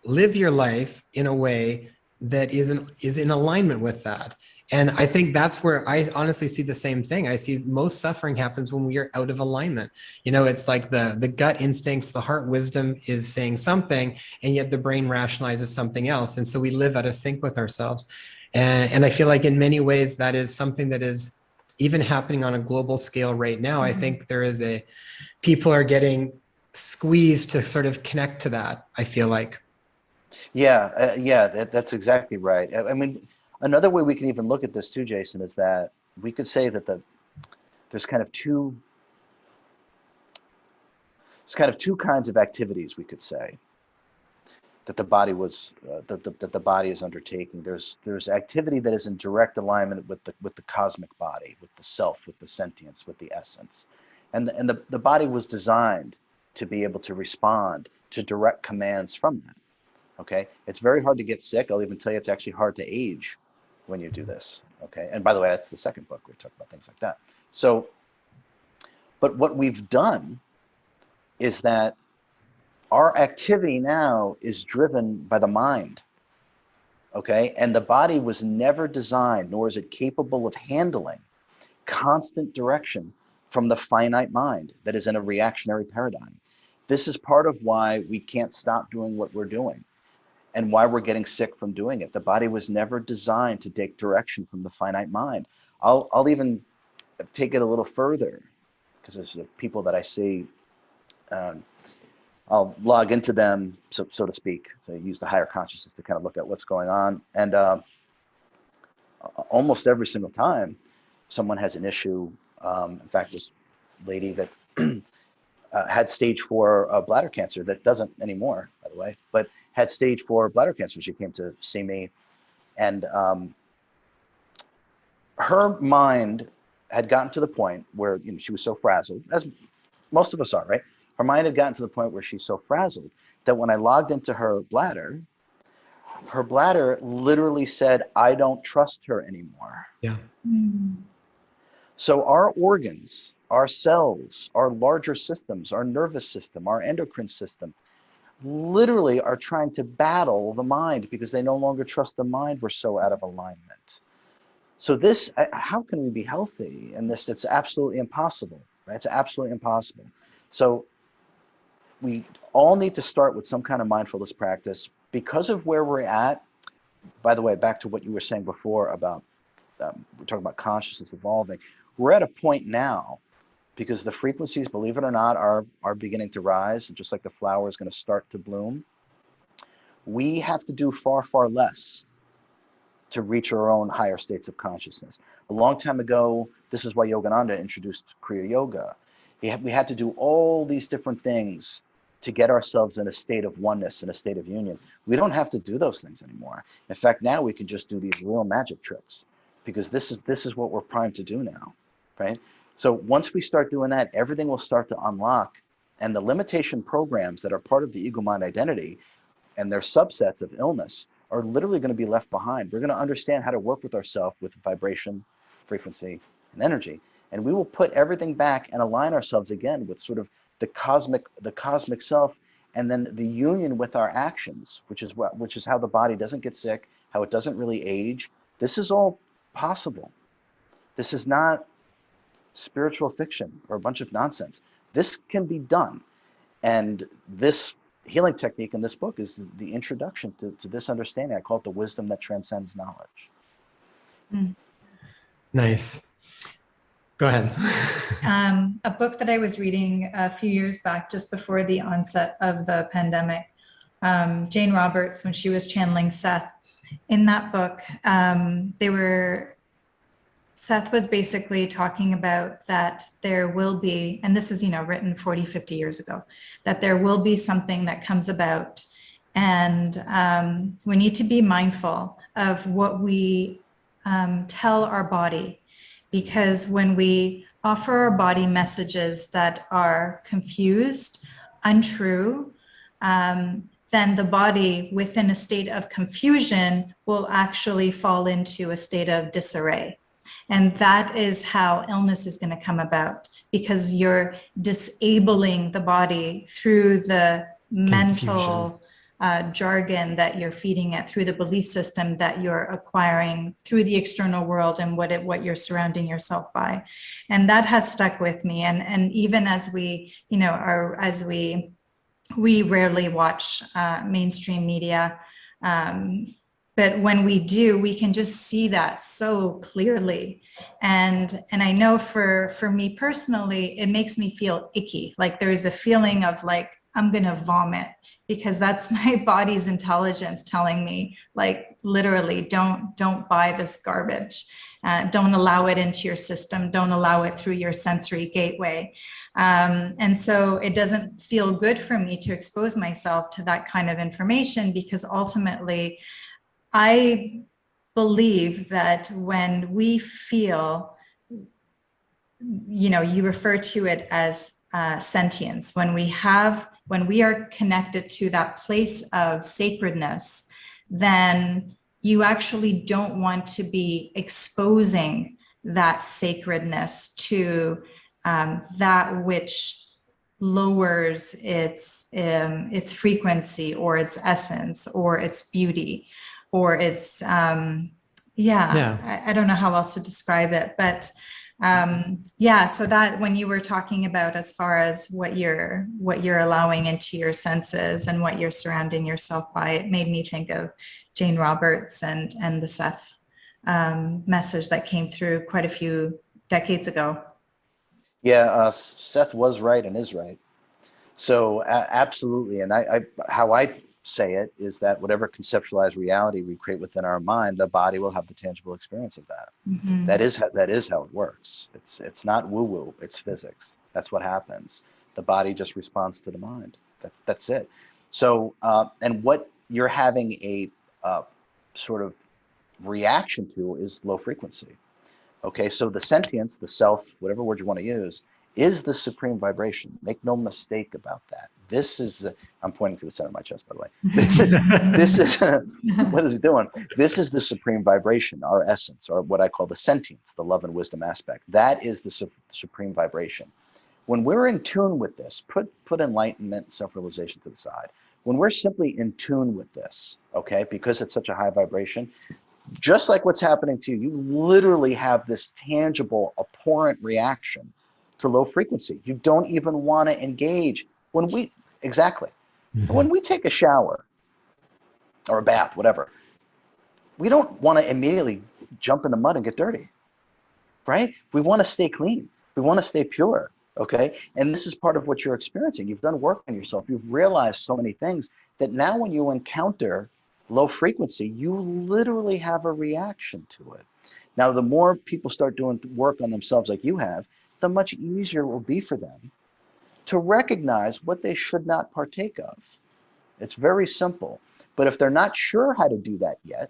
live your life in a way that is in alignment with that? And I think that's where I honestly see the same thing. I see most suffering happens when we are out of alignment. You know, it's like the gut instincts, the heart wisdom is saying something, and yet the brain rationalizes something else. And so we live out of sync with ourselves. And I feel like in many ways that is something that is even happening on a global scale right now. I think there is people are getting squeezed to sort of connect to that, I feel like. Yeah, that's exactly right. I mean, another way we can even look at this too, Jason, is that we could say that there's kind of two kinds of activities, we could say, that the body is undertaking. There's activity that is in direct alignment with the cosmic body, with the self, with the sentience, with the essence, and the body was designed to be able to respond to direct commands from that. Okay, it's very hard to get sick. I'll even tell you it's actually hard to age when you do this. Okay, and by the way, that's the second book we talk about things like that. So, but what we've done is that our activity now is driven by the mind. Okay, and the body was never designed, nor is it capable of handling constant direction from the finite mind that is in a reactionary paradigm. This is part of why we can't stop doing what we're doing, and why we're getting sick from doing it. The body was never designed to take direction from the finite mind. I'll even take it a little further, because there's people that I see, I'll log into them, so to speak. So use the higher consciousness to kind of look at what's going on. And almost every single time someone has an issue, in fact, this lady that had stage 4 bladder cancer, that doesn't anymore, by the way, but had stage 4 bladder cancer. She came to see me, and her mind had gotten to the point where, she was so frazzled, as most of us are, right? Her mind had gotten to the point where she's so frazzled that when I logged into her bladder literally said, "I don't trust her anymore." Yeah. So our organs, our cells, our larger systems, our nervous system, our endocrine system, literally are trying to battle the mind because they no longer trust the mind. We're so out of alignment. So this, how can we be healthy in this? It's absolutely impossible, right? It's absolutely impossible. So we all need to start with some kind of mindfulness practice because of where we're at. By the way, back to what you were saying before about, we're talking about consciousness evolving. We're at a point now, because the frequencies, believe it or not, are beginning to rise. And just like the flower is going to start to bloom, we have to do far, far less to reach our own higher states of consciousness. A long time ago, this is why Yogananda introduced Kriya Yoga. We had to do all these different things to get ourselves in a state of oneness, in a state of union. We don't have to do those things anymore. In fact, now we can just do these real magic tricks, because this is what we're primed to do now, right? So once we start doing that, everything will start to unlock, and the limitation programs that are part of the ego mind identity and their subsets of illness are literally going to be left behind. We're going to understand how to work with ourselves with vibration, frequency, and energy. And we will put everything back and align ourselves again with sort of the cosmic self, and then the union with our actions, which is how the body doesn't get sick, how it doesn't really age. This is all possible. This is not spiritual fiction or a bunch of nonsense. This can be done. And this healing technique in this book is the introduction to this understanding. I call it the wisdom that transcends knowledge. Nice. Go ahead. A book that I was reading a few years back, just before the onset of the pandemic, Jane Roberts, when she was channeling Seth, in that book, Seth was basically talking about that there will be, and this is, written 40, 50 years ago, that there will be something that comes about. And we need to be mindful of what we tell our body, because when we offer our body messages that are confused, untrue, then the body within a state of confusion will actually fall into a state of disarray. And that is how illness is going to come about, because you're disabling the body through the mental jargon that you're feeding it, through the belief system that you're acquiring through the external world and what you're surrounding yourself by. And that has stuck with me. And even as we, we rarely watch mainstream media, but when we do, we can just see that so clearly. And I know for me personally, it makes me feel icky. Like there's a feeling of like, I'm going to vomit, because that's my body's intelligence telling me, like, literally, don't buy this garbage. Don't allow it into your system. Don't allow it through your sensory gateway. And so it doesn't feel good for me to expose myself to that kind of information, because ultimately, I believe that when we feel, you refer to it as sentience, when we are connected to that place of sacredness, then you actually don't want to be exposing that sacredness to that which lowers its frequency or its essence or its beauty or its I don't know how else to describe it, but so that when you were talking about as far as what you're allowing into your senses and what you're surrounding yourself by, it made me think of Jane Roberts and the Seth message that came through quite a few decades ago. Yeah, Seth was right and is right. So absolutely, and how I say it is that whatever conceptualized reality we create within our mind, the body will have the tangible experience of that. Mm-hmm. That is how it works. It's not woo-woo, it's physics. That's what happens. The body just responds to the mind. That's it. So and what you're having a sort of reaction to is low frequency. Okay, so the sentience, the self, whatever word you want to use, is the supreme vibration. Make no mistake about that. This is I'm pointing to the center of my chest, by the way. This is what is he doing? This is the supreme vibration, our essence, or what I call the sentience, the love and wisdom aspect. That is the supreme vibration. When we're in tune with this, put enlightenment, self-realization to the side. When we're simply in tune with this, okay, because it's such a high vibration, just like what's happening to you, you literally have this tangible, abhorrent reaction to low frequency. You don't even want to engage. When we take a shower or a bath, whatever, we don't want to immediately jump in the mud and get dirty, right? We want to stay clean. We want to stay pure, Okay. And this is part of what you're experiencing. You've done work on yourself. You've realized so many things that now when you encounter low frequency, you literally have a reaction to it. Now, the more people start doing work on themselves like you have, the much easier it will be for them to recognize what they should not partake of. It's very simple. But if they're not sure how to do that yet,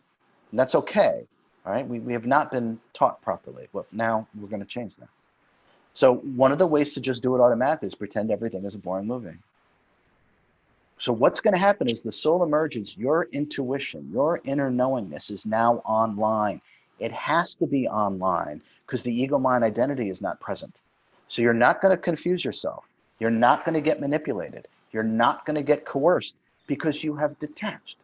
and that's okay. All right. We have not been taught properly. Well, now we're going to change that. So one of the ways to just do it automatically is pretend everything is a boring movie. So what's going to happen is the soul emerges, your intuition, your inner knowingness is now online. It has to be online because the ego mind identity is not present. So you're not going to confuse yourself. You're not going to get manipulated. You're not going to get coerced because you have detached.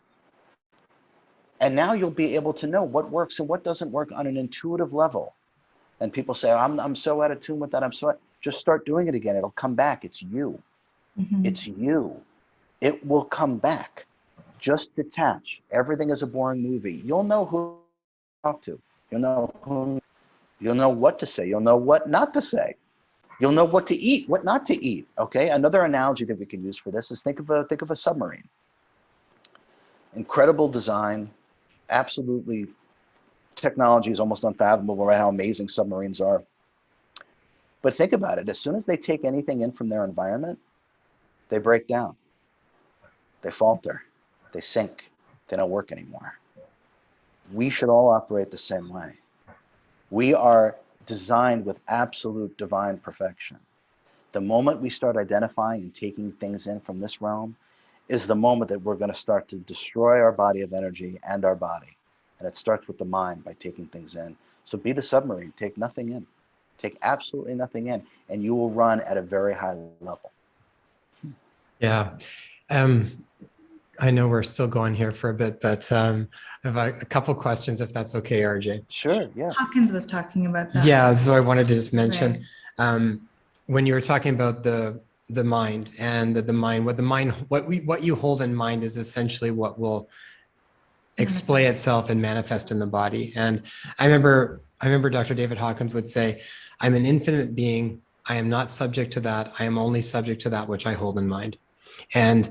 And now you'll be able to know what works and what doesn't work on an intuitive level. And people say, I'm so out of tune with that. Just start doing it again. It'll come back. It's you. Mhm. It's you. It will come back. Just detach. Everything is a boring movie. You'll know who to talk to. You'll know what to say. You'll know what not to say. You'll know what to eat, what not to eat. Okay. Another analogy that we can use for this is think of a submarine. Incredible design, absolutely. Technology is almost unfathomable, right? How amazing submarines are. But think about it. As soon as they take anything in from their environment, they break down. They falter. They sink. They don't work anymore. We should all operate the same way. We are designed with absolute divine perfection. The moment we start identifying and taking things in from this realm is the moment that we're going to start to destroy our body of energy and our body. And it starts with the mind by taking things in. So be the submarine, take nothing in. Take absolutely nothing in, and you will run at a very high level. Yeah. I know we're still going here for a bit, but I have a couple questions if that's okay, RJ. Sure, yeah. Hawkins was talking about that. Yeah, so I wanted to just mention Right. when you were talking about the mind and what you hold in mind is essentially what will display Manifest. itself and manifest in the body. And I remember Dr. David Hawkins would say, I'm an infinite being. I am not subject to that. I am only subject to that which I hold in mind. And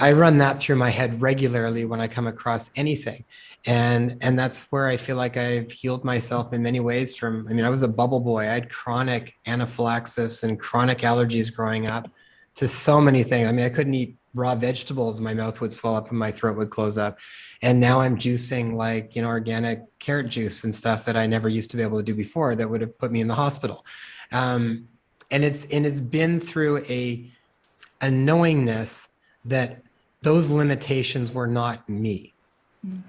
I run that through my head regularly when I come across anything. And that's where I feel like I've healed myself in many ways from, I mean, I was a bubble boy. I had chronic anaphylaxis and chronic allergies growing up to so many things. I mean, I couldn't eat raw vegetables. My mouth would swell up and my throat would close up. And now I'm juicing like, organic carrot juice and stuff that I never used to be able to do before that would have put me in the hospital. And it's been through a knowingness that those limitations were not me. Mm.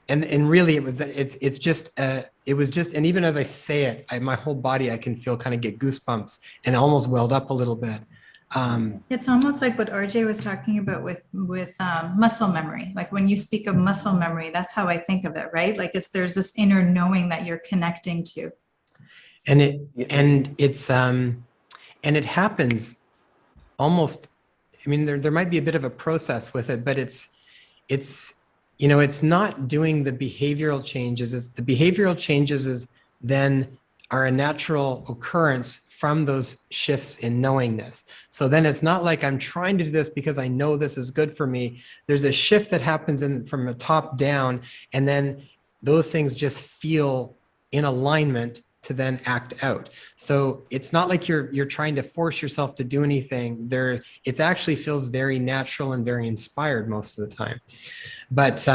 And really it was just, and even as I say it, my whole body, I can feel kind of get goosebumps and almost welled up a little bit. It's almost like what RJ was talking about with muscle memory. Like when you speak of muscle memory, that's how I think of it, right? Like there's this inner knowing that you're connecting to. And it happens almost, I mean, there might be a bit of a process with it, but it's not doing the behavioral changes. It's the behavioral changes is then are a natural occurrence from those shifts in knowingness. So then it's not like I'm trying to do this because I know this is good for me. There's a shift that happens from the top down, and then those things just feel in alignment to then act out. So it's not like you're trying to force yourself to do anything. It actually feels very natural and very inspired most of the time. But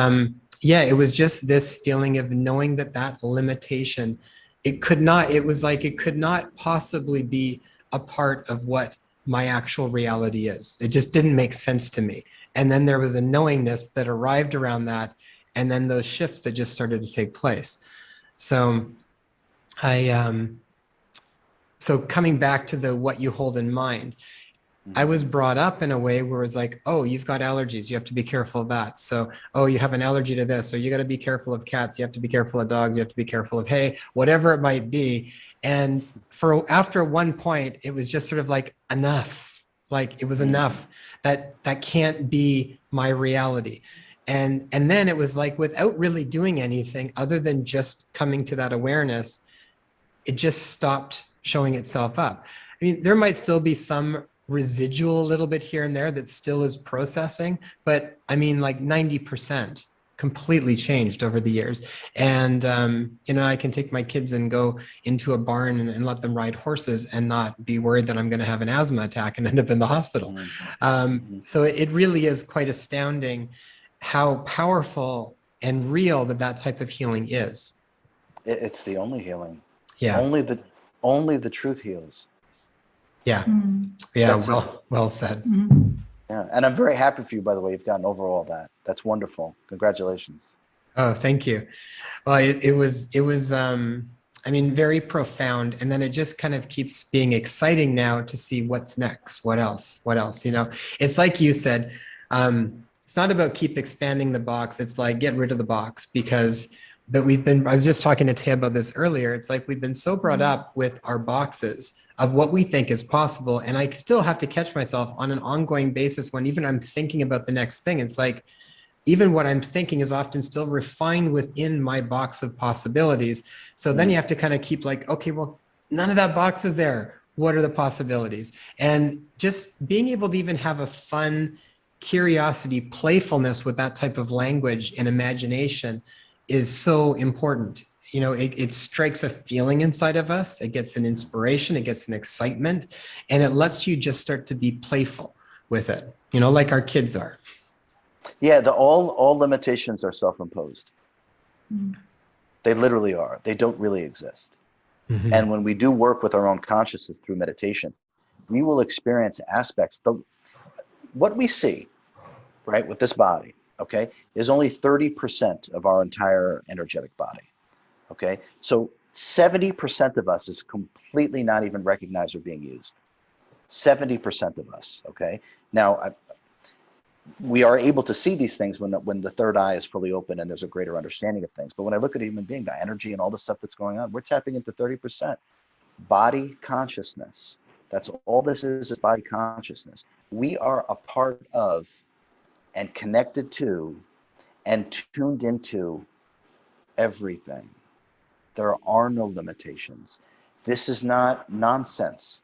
it was just this feeling of knowing that limitation, it could not possibly be a part of what my actual reality is. It just didn't make sense to me. And then there was a knowingness that arrived around that, and then those shifts that just started to take place. So so coming back to what you hold in mind, I was brought up in a way where it's like, oh, you've got allergies. You have to be careful of that. So, oh, you have an allergy to this. So you got to be careful of cats. You have to be careful of dogs. You have to be careful of hay, whatever it might be. And after one point, it was just sort of like enough. Like it was enough. That can't be my reality. And then it was like, without really doing anything other than just coming to that awareness, it just stopped showing itself up. I mean, there might still be some residual a little bit here and there that still is processing, but I mean, like 90% completely changed over the years. And, you know, I can take my kids and go into a barn and let them ride horses and not be worried that I'm going to have an asthma attack and end up in the hospital. So it really is quite astounding how powerful and real that type of healing is. It's the only healing. Yeah. Only the truth heals. Yeah. Yeah. Well said. Yeah. And I'm very happy for you, by the way. You've gotten over all that. That's wonderful. Congratulations. Oh, thank you. Well, it was, I mean, very profound. And then it just kind of keeps being exciting now to see what's next. What else? You know, it's like you said, it's not about keep expanding the box. It's like get rid of the box because I was just talking to Tay about this earlier. It's like we've been so brought up with our boxes of what we think is possible. And I still have to catch myself on an ongoing basis when even I'm thinking about the next thing. It's like, even what I'm thinking is often still refined within my box of possibilities. So then you have to kind of keep like, okay, well, none of that box is there. What are the possibilities? And just being able to even have a fun curiosity, playfulness with that type of language and imagination is so important. You know, it strikes a feeling inside of us. It gets an inspiration, it gets an excitement, and it lets you just start to be playful with it, you know, like our kids are. Yeah, all limitations are self-imposed. They literally are. They don't really exist. And when we do work with our own consciousness through meditation, we will experience aspects. What we see, right, with this body, okay, is only 30% of our entire energetic body. Okay, so 70% of us is completely not even recognized or being used. 70% of us. Okay, now we are able to see these things when the third eye is fully open and there's a greater understanding of things. But when I look at a human being, the energy and all the stuff that's going on, we're tapping into 30%. Body consciousness. That's all this is body consciousness. We are a part of and connected to and tuned into everything. There are no limitations. This is not nonsense.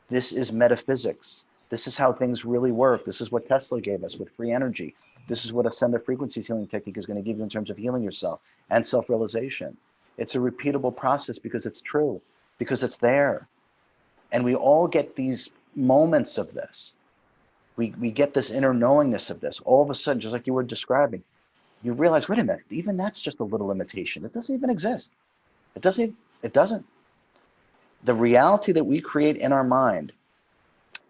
This is metaphysics. This is how things really work. This is what Tesla gave us with free energy. This is what ascended frequencies healing technique is going to give you in terms of healing yourself and self-realization. It's a repeatable process because it's true, because it's there. And we all get these moments of this. We get this inner knowingness of this. All of a sudden, just like you were describing, you realize, wait a minute, even that's just a little limitation. It doesn't even exist. It doesn't. The reality that we create in our mind,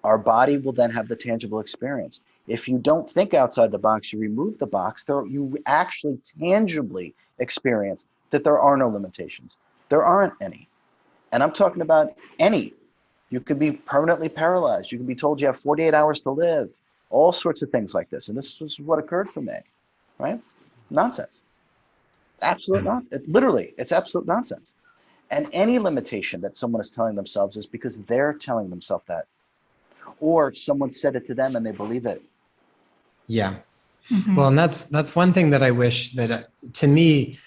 our body will then have the tangible experience. If you don't think outside the box, you remove the box, you actually tangibly experience that there are no limitations. There aren't any. And I'm talking about any. You could be permanently paralyzed. You can be told you have 48 hours to live. All sorts of things like this. And this was what occurred for me, right? Nonsense. Absolute nonsense. Literally, it's absolute nonsense. And any limitation that someone is telling themselves is because they're telling themselves that. Or someone said it to them and they believe it. Yeah. Well, and that's one thing that I wish that to me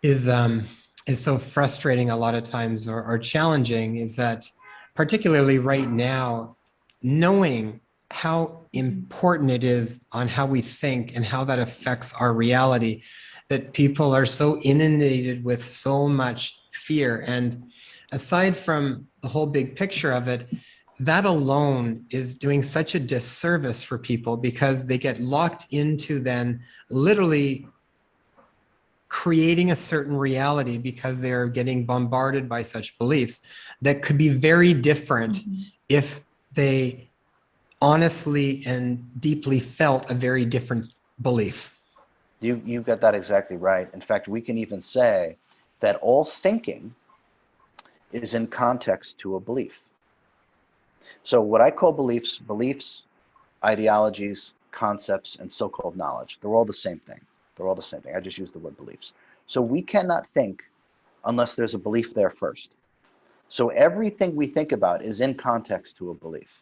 is so frustrating a lot of times or challenging is that particularly right now, knowing how important it is on how we think and how that affects our reality, that people are so inundated with so much fear. And aside from the whole big picture of it, that alone is doing such a disservice for people because they get locked into then literally creating a certain reality because they're getting bombarded by such beliefs that could be very different if they honestly and deeply felt a very different belief. You've got that exactly right. In fact, we can even say that all thinking is in context to a belief. So what I call beliefs, ideologies, concepts, and so-called knowledge, they're all the same thing. They're all the same thing. I just use the word beliefs. So we cannot think unless there's a belief there first. So everything we think about is in context to a belief.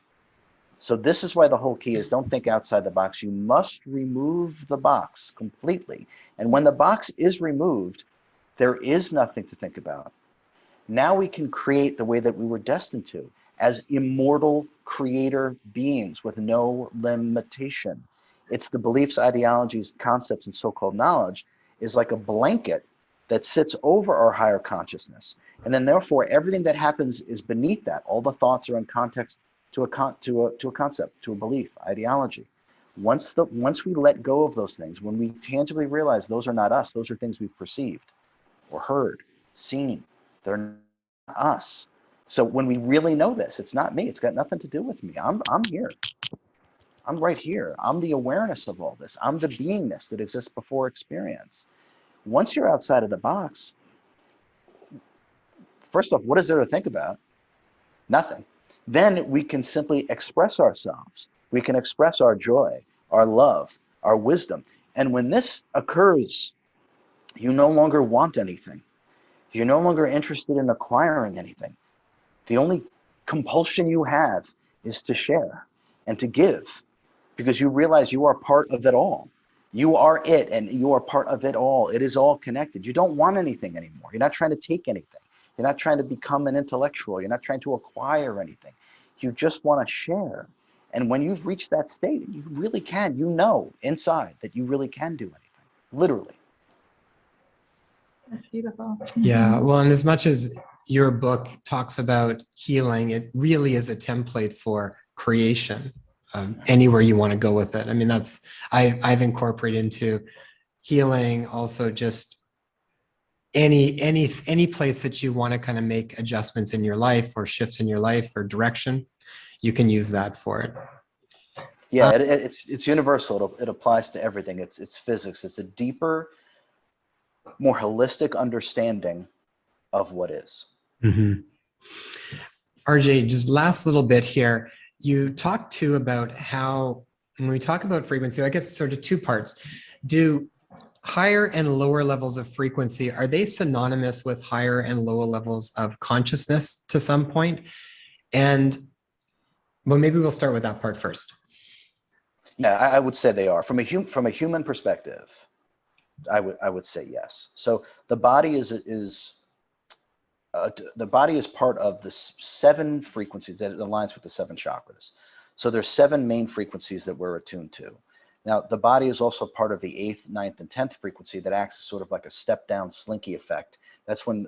So this is why the whole key is don't think outside the box. You must remove the box completely. And when the box is removed, there is nothing to think about. Now we can create the way that we were destined to, as immortal creator beings with no limitation. It's the beliefs, ideologies, concepts, and so-called knowledge is like a blanket that sits over our higher consciousness. And then therefore everything that happens is beneath that. All the thoughts are in context to a concept, to a belief, ideology. Once we let go of those things, when we tangibly realize those are not us, those are things we've perceived or heard, seen, they're not us. So when we really know this, it's not me, it's got nothing to do with me. I'm here. I'm right here. I'm the awareness of all this. I'm the beingness that exists before experience. Once you're outside of the box, first off, what is there to think about? Nothing. Then we can simply express ourselves. We can express our joy, our love, our wisdom. And when this occurs, you no longer want anything. You're no longer interested in acquiring anything. The only compulsion you have is to share and to give, because you realize you are part of it all. You are it, and you are part of it all. It is all connected. You don't want anything anymore. You're not trying to take anything. You're not trying to become an intellectual. You're not trying to acquire anything. You just want to share. And when you've reached that state, you really can. You know inside that you really can do anything, literally. That's beautiful. Yeah, well, and as much as your book talks about healing, it really is a template for creation, anywhere you want to go with it. I mean, I've incorporated into healing also just any place that you want to kind of make adjustments in your life or shifts in your life or direction, you can use that for it. Yeah, it's universal. It applies to everything. It's physics. It's a deeper, more holistic understanding of what is. Mm-hmm. RJ, just last little bit here. You talked too about how, when we talk about frequency, I guess sort of two parts. Do higher and lower levels of frequency, are they synonymous with higher and lower levels of consciousness to some point? And well, maybe we'll start with that part first. Yeah, I would say they are. From a human perspective, I would say yes. So the body is part of the 7 frequencies that aligns with the 7 chakras. So there's 7 main frequencies that we're attuned to. Now, the body is also part of the 8th, 9th, and 10th frequency that acts as sort of like a step down slinky effect. That's when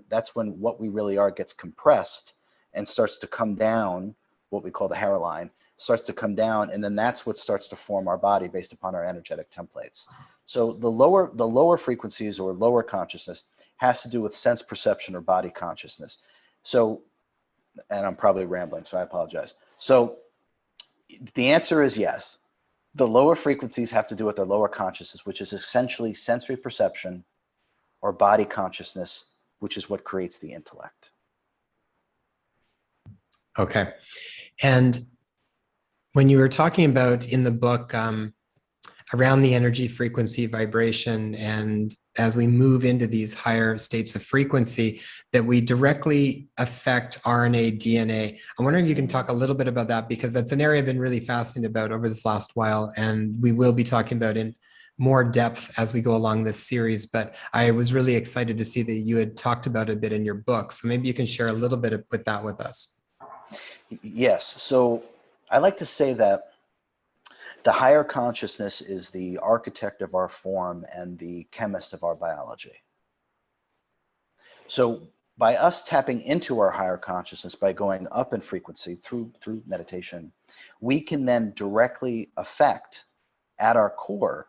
what we really are gets compressed and starts to come down, what we call the hairline, starts to come down, and then that's what starts to form our body based upon our energetic templates. So the lower frequencies or lower consciousness has to do with sense perception or body consciousness. So, and I'm probably rambling, so I apologize. So the answer is yes. The lower frequencies have to do with their lower consciousness, which is essentially sensory perception or body consciousness, which is what creates the intellect. Okay. And when you were talking about in the book around the energy, frequency, vibration, and as we move into these higher states of frequency, that we directly affect RNA, DNA. I'm wondering if you can talk a little bit about that, because that's an area I've been really fascinated about over this last while, and we will be talking about in more depth as we go along this series. But I was really excited to see that you had talked about it a bit in your book. So maybe you can share a little bit with that with us. Yes. So I like to say that the higher consciousness is the architect of our form and the chemist of our biology. So by us tapping into our higher consciousness, by going up in frequency through meditation, we can then directly affect at our core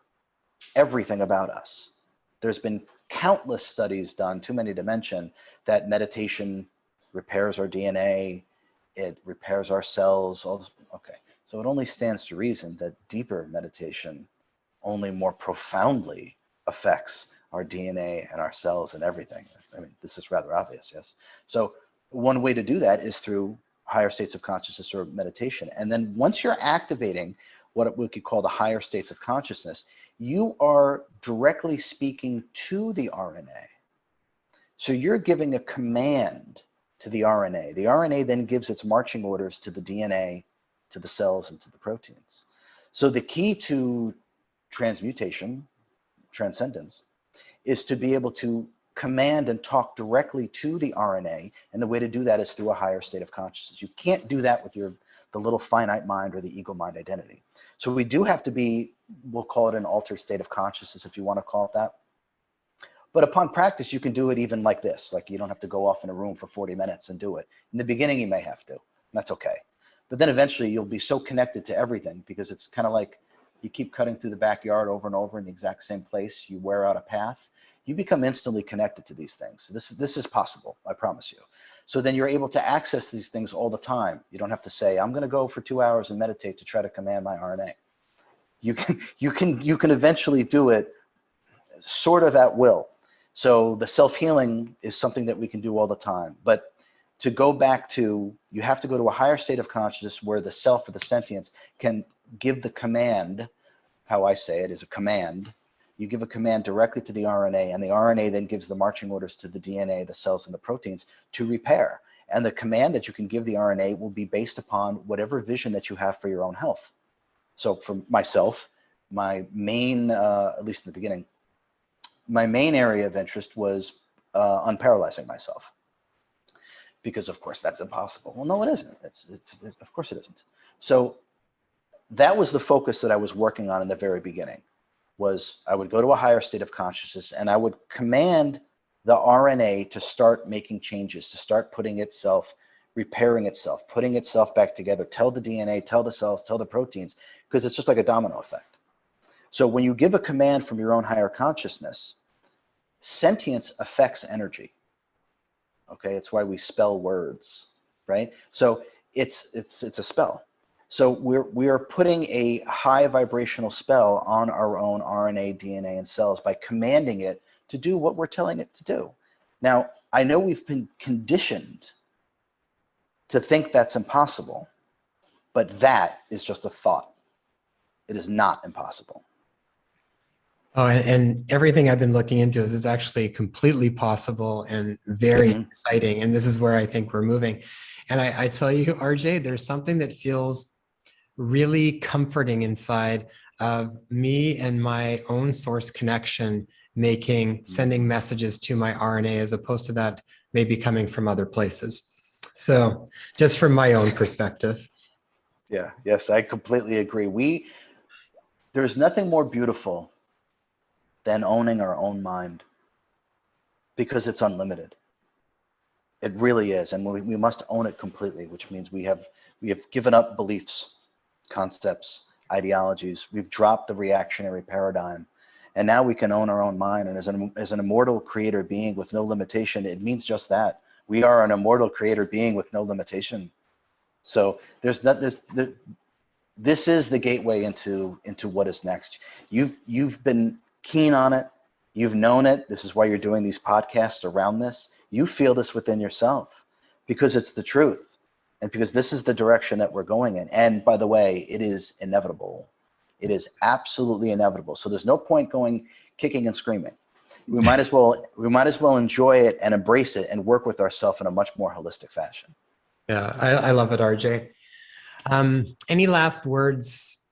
everything about us. There's been countless studies done, too many to mention, that meditation repairs our DNA, it repairs our cells, all this. Okay. So it only stands to reason that deeper meditation only more profoundly affects our DNA and our cells and everything. I mean, this is rather obvious, yes? So one way to do that is through higher states of consciousness or meditation. And then once you're activating what we could call the higher states of consciousness, you are directly speaking to the RNA. So you're giving a command to the RNA. The RNA then gives its marching orders to the DNA, to the cells, and to the proteins. So the key to transmutation, transcendence, is to be able to command and talk directly to the RNA, and the way to do that is through a higher state of consciousness. You can't do that with the little finite mind or the ego mind identity. So we do have to be, we'll call it an altered state of consciousness if you want to call it that. But upon practice, you can do it even like this. Like, you don't have to go off in a room for 40 minutes and do it. In the beginning, you may have to, and that's okay. But then eventually you'll be so connected to everything, because it's kind of like you keep cutting through the backyard over and over in the exact same place. You wear out a path. You become instantly connected to these things. So this is possible, I promise you. So then you're able to access these things all the time. You don't have to say, I'm going to go for 2 hours and meditate to try to command my RNA. You can eventually do it sort of at will. So the self-healing is something that we can do all the time. But to go back to, you have to go to a higher state of consciousness where the self or the sentience can give the command. How I say it is a command. You give a command directly to the RNA, and the RNA then gives the marching orders to the DNA, the cells, and the proteins to repair. And the command that you can give the RNA will be based upon whatever vision that you have for your own health. So for myself, my main, at least in the beginning, my main area of interest was unparalyzing myself. Because of course that's impossible. Well, no, it isn't. Of course it isn't. So that was the focus that I was working on in the very beginning. Was I would go to a higher state of consciousness, and I would command the RNA to start making changes, to start putting itself, repairing itself, putting itself back together. Tell the DNA, tell the cells, tell the proteins, because it's just like a domino effect. So when you give a command from your own higher consciousness, sentience affects energy. Okay, it's why we spell words, right? So it's a spell. So we are putting a high vibrational spell on our own RNA, DNA, and cells by commanding it to do what we're telling it to do. Now, I know we've been conditioned to think that's impossible, but that is just a thought. It is not impossible. Oh, and everything I've been looking into is actually completely possible and very exciting. And this is where I think we're moving. And I tell you, RJ, there's something that feels really comforting inside of me and my own source connection, sending messages to my RNA, as opposed to that maybe coming from other places. So just from my own perspective. Yeah, yes, I completely agree. There's nothing more beautiful than owning our own mind, because it's unlimited. It really is. And we must own it completely, which means we have given up beliefs, concepts, ideologies. We've dropped the reactionary paradigm, and now we can own our own mind. And as an immortal creator being with no limitation, it means just that. We are an immortal creator being with no limitation. So this is the gateway into what is next. You've been keen on it. You've known it. This is why you're doing these podcasts around this. You feel this within yourself, because it's the truth, and because this is the direction that we're going in. And by the way, it is inevitable. It is absolutely inevitable. So there's no point going kicking and screaming. We might as well enjoy it and embrace it and work with ourselves in a much more holistic fashion. Yeah, I love it, RJ. Any last words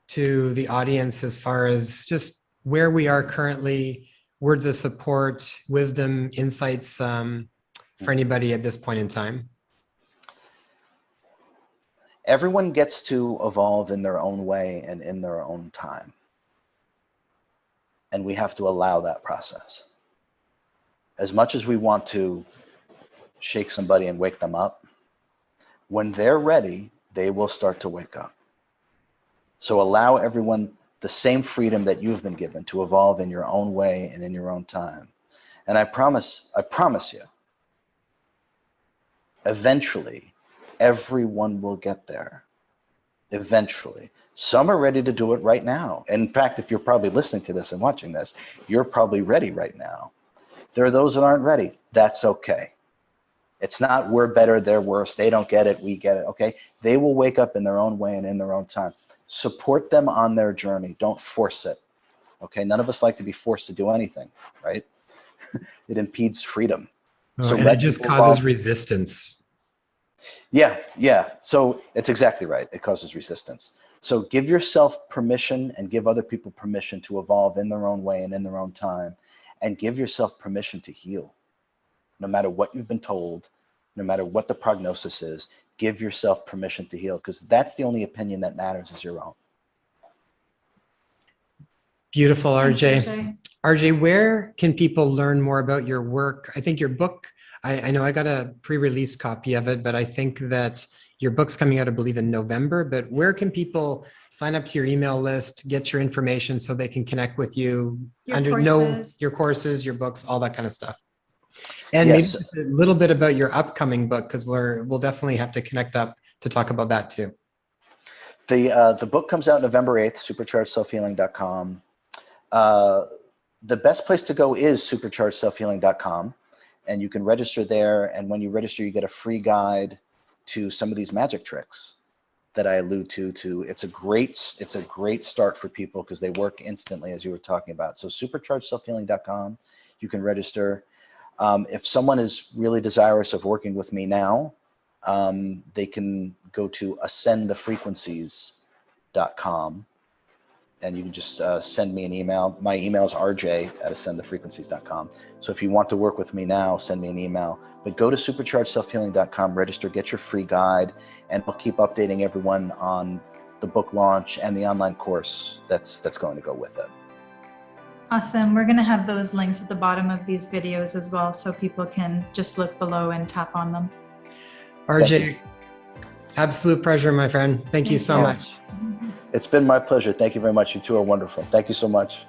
to the audience as far as just where we are currently, words of support, wisdom, insights for anybody at this point in time? Everyone gets to evolve in their own way and in their own time. And we have to allow that process. As much as we want to shake somebody and wake them up, when they're ready, they will start to wake up. So allow everyone the same freedom that you've been given to evolve in your own way and in your own time. And I promise you, eventually, everyone will get there. Eventually. Some are ready to do it right now. In fact, if you're probably listening to this and watching this, you're probably ready right now. There are those that aren't ready. That's okay. It's not we're better, they're worse, they don't get it, we get it, okay? They will wake up in their own way and in their own time. Support them on their journey. Don't force it, okay? None of us like to be forced to do anything, right? It impedes freedom. So and it just causes resistance. Yeah. So it's exactly right. It causes resistance. So give yourself permission and give other people permission to evolve in their own way and in their own time. and give yourself permission to heal. No matter what you've been told, no matter what the prognosis is, give yourself permission to heal, because that's the only opinion that matters is your own. Beautiful, RJ. Thanks, RJ, where can people learn more about your work? I think your book, I know I got a pre-release copy of it, but I think that your book's coming out, I believe, in November. But where can people sign up to your email list, get your information so they can connect with you, know your courses, your books, all that kind of stuff? And Yes. maybe just a little bit about your upcoming book, because we'll definitely have to connect up to talk about that too. The book comes out November 8th, superchargedselfhealing.com. The best place to go is superchargedselfhealing.com, and you can register there. And when you register, you get a free guide to some of these magic tricks that I allude to. It's a great start for people because they work instantly, as you were talking about. So superchargedselfhealing.com, you can register. If someone is really desirous of working with me now, they can go to ascendthefrequencies.com, and you can just send me an email. My email is rj@ascendthefrequencies.com. So if you want to work with me now, send me an email. But go to superchargedselfhealing.com, register, get your free guide, and we'll keep updating everyone on the book launch and the online course that's going to go with it. Awesome. We're going to have those links at the bottom of these videos as well, so people can just look below and tap on them. RJ, absolute pleasure, my friend. Thank you so much. It's been my pleasure. Thank you very much. You two are wonderful. Thank you so much.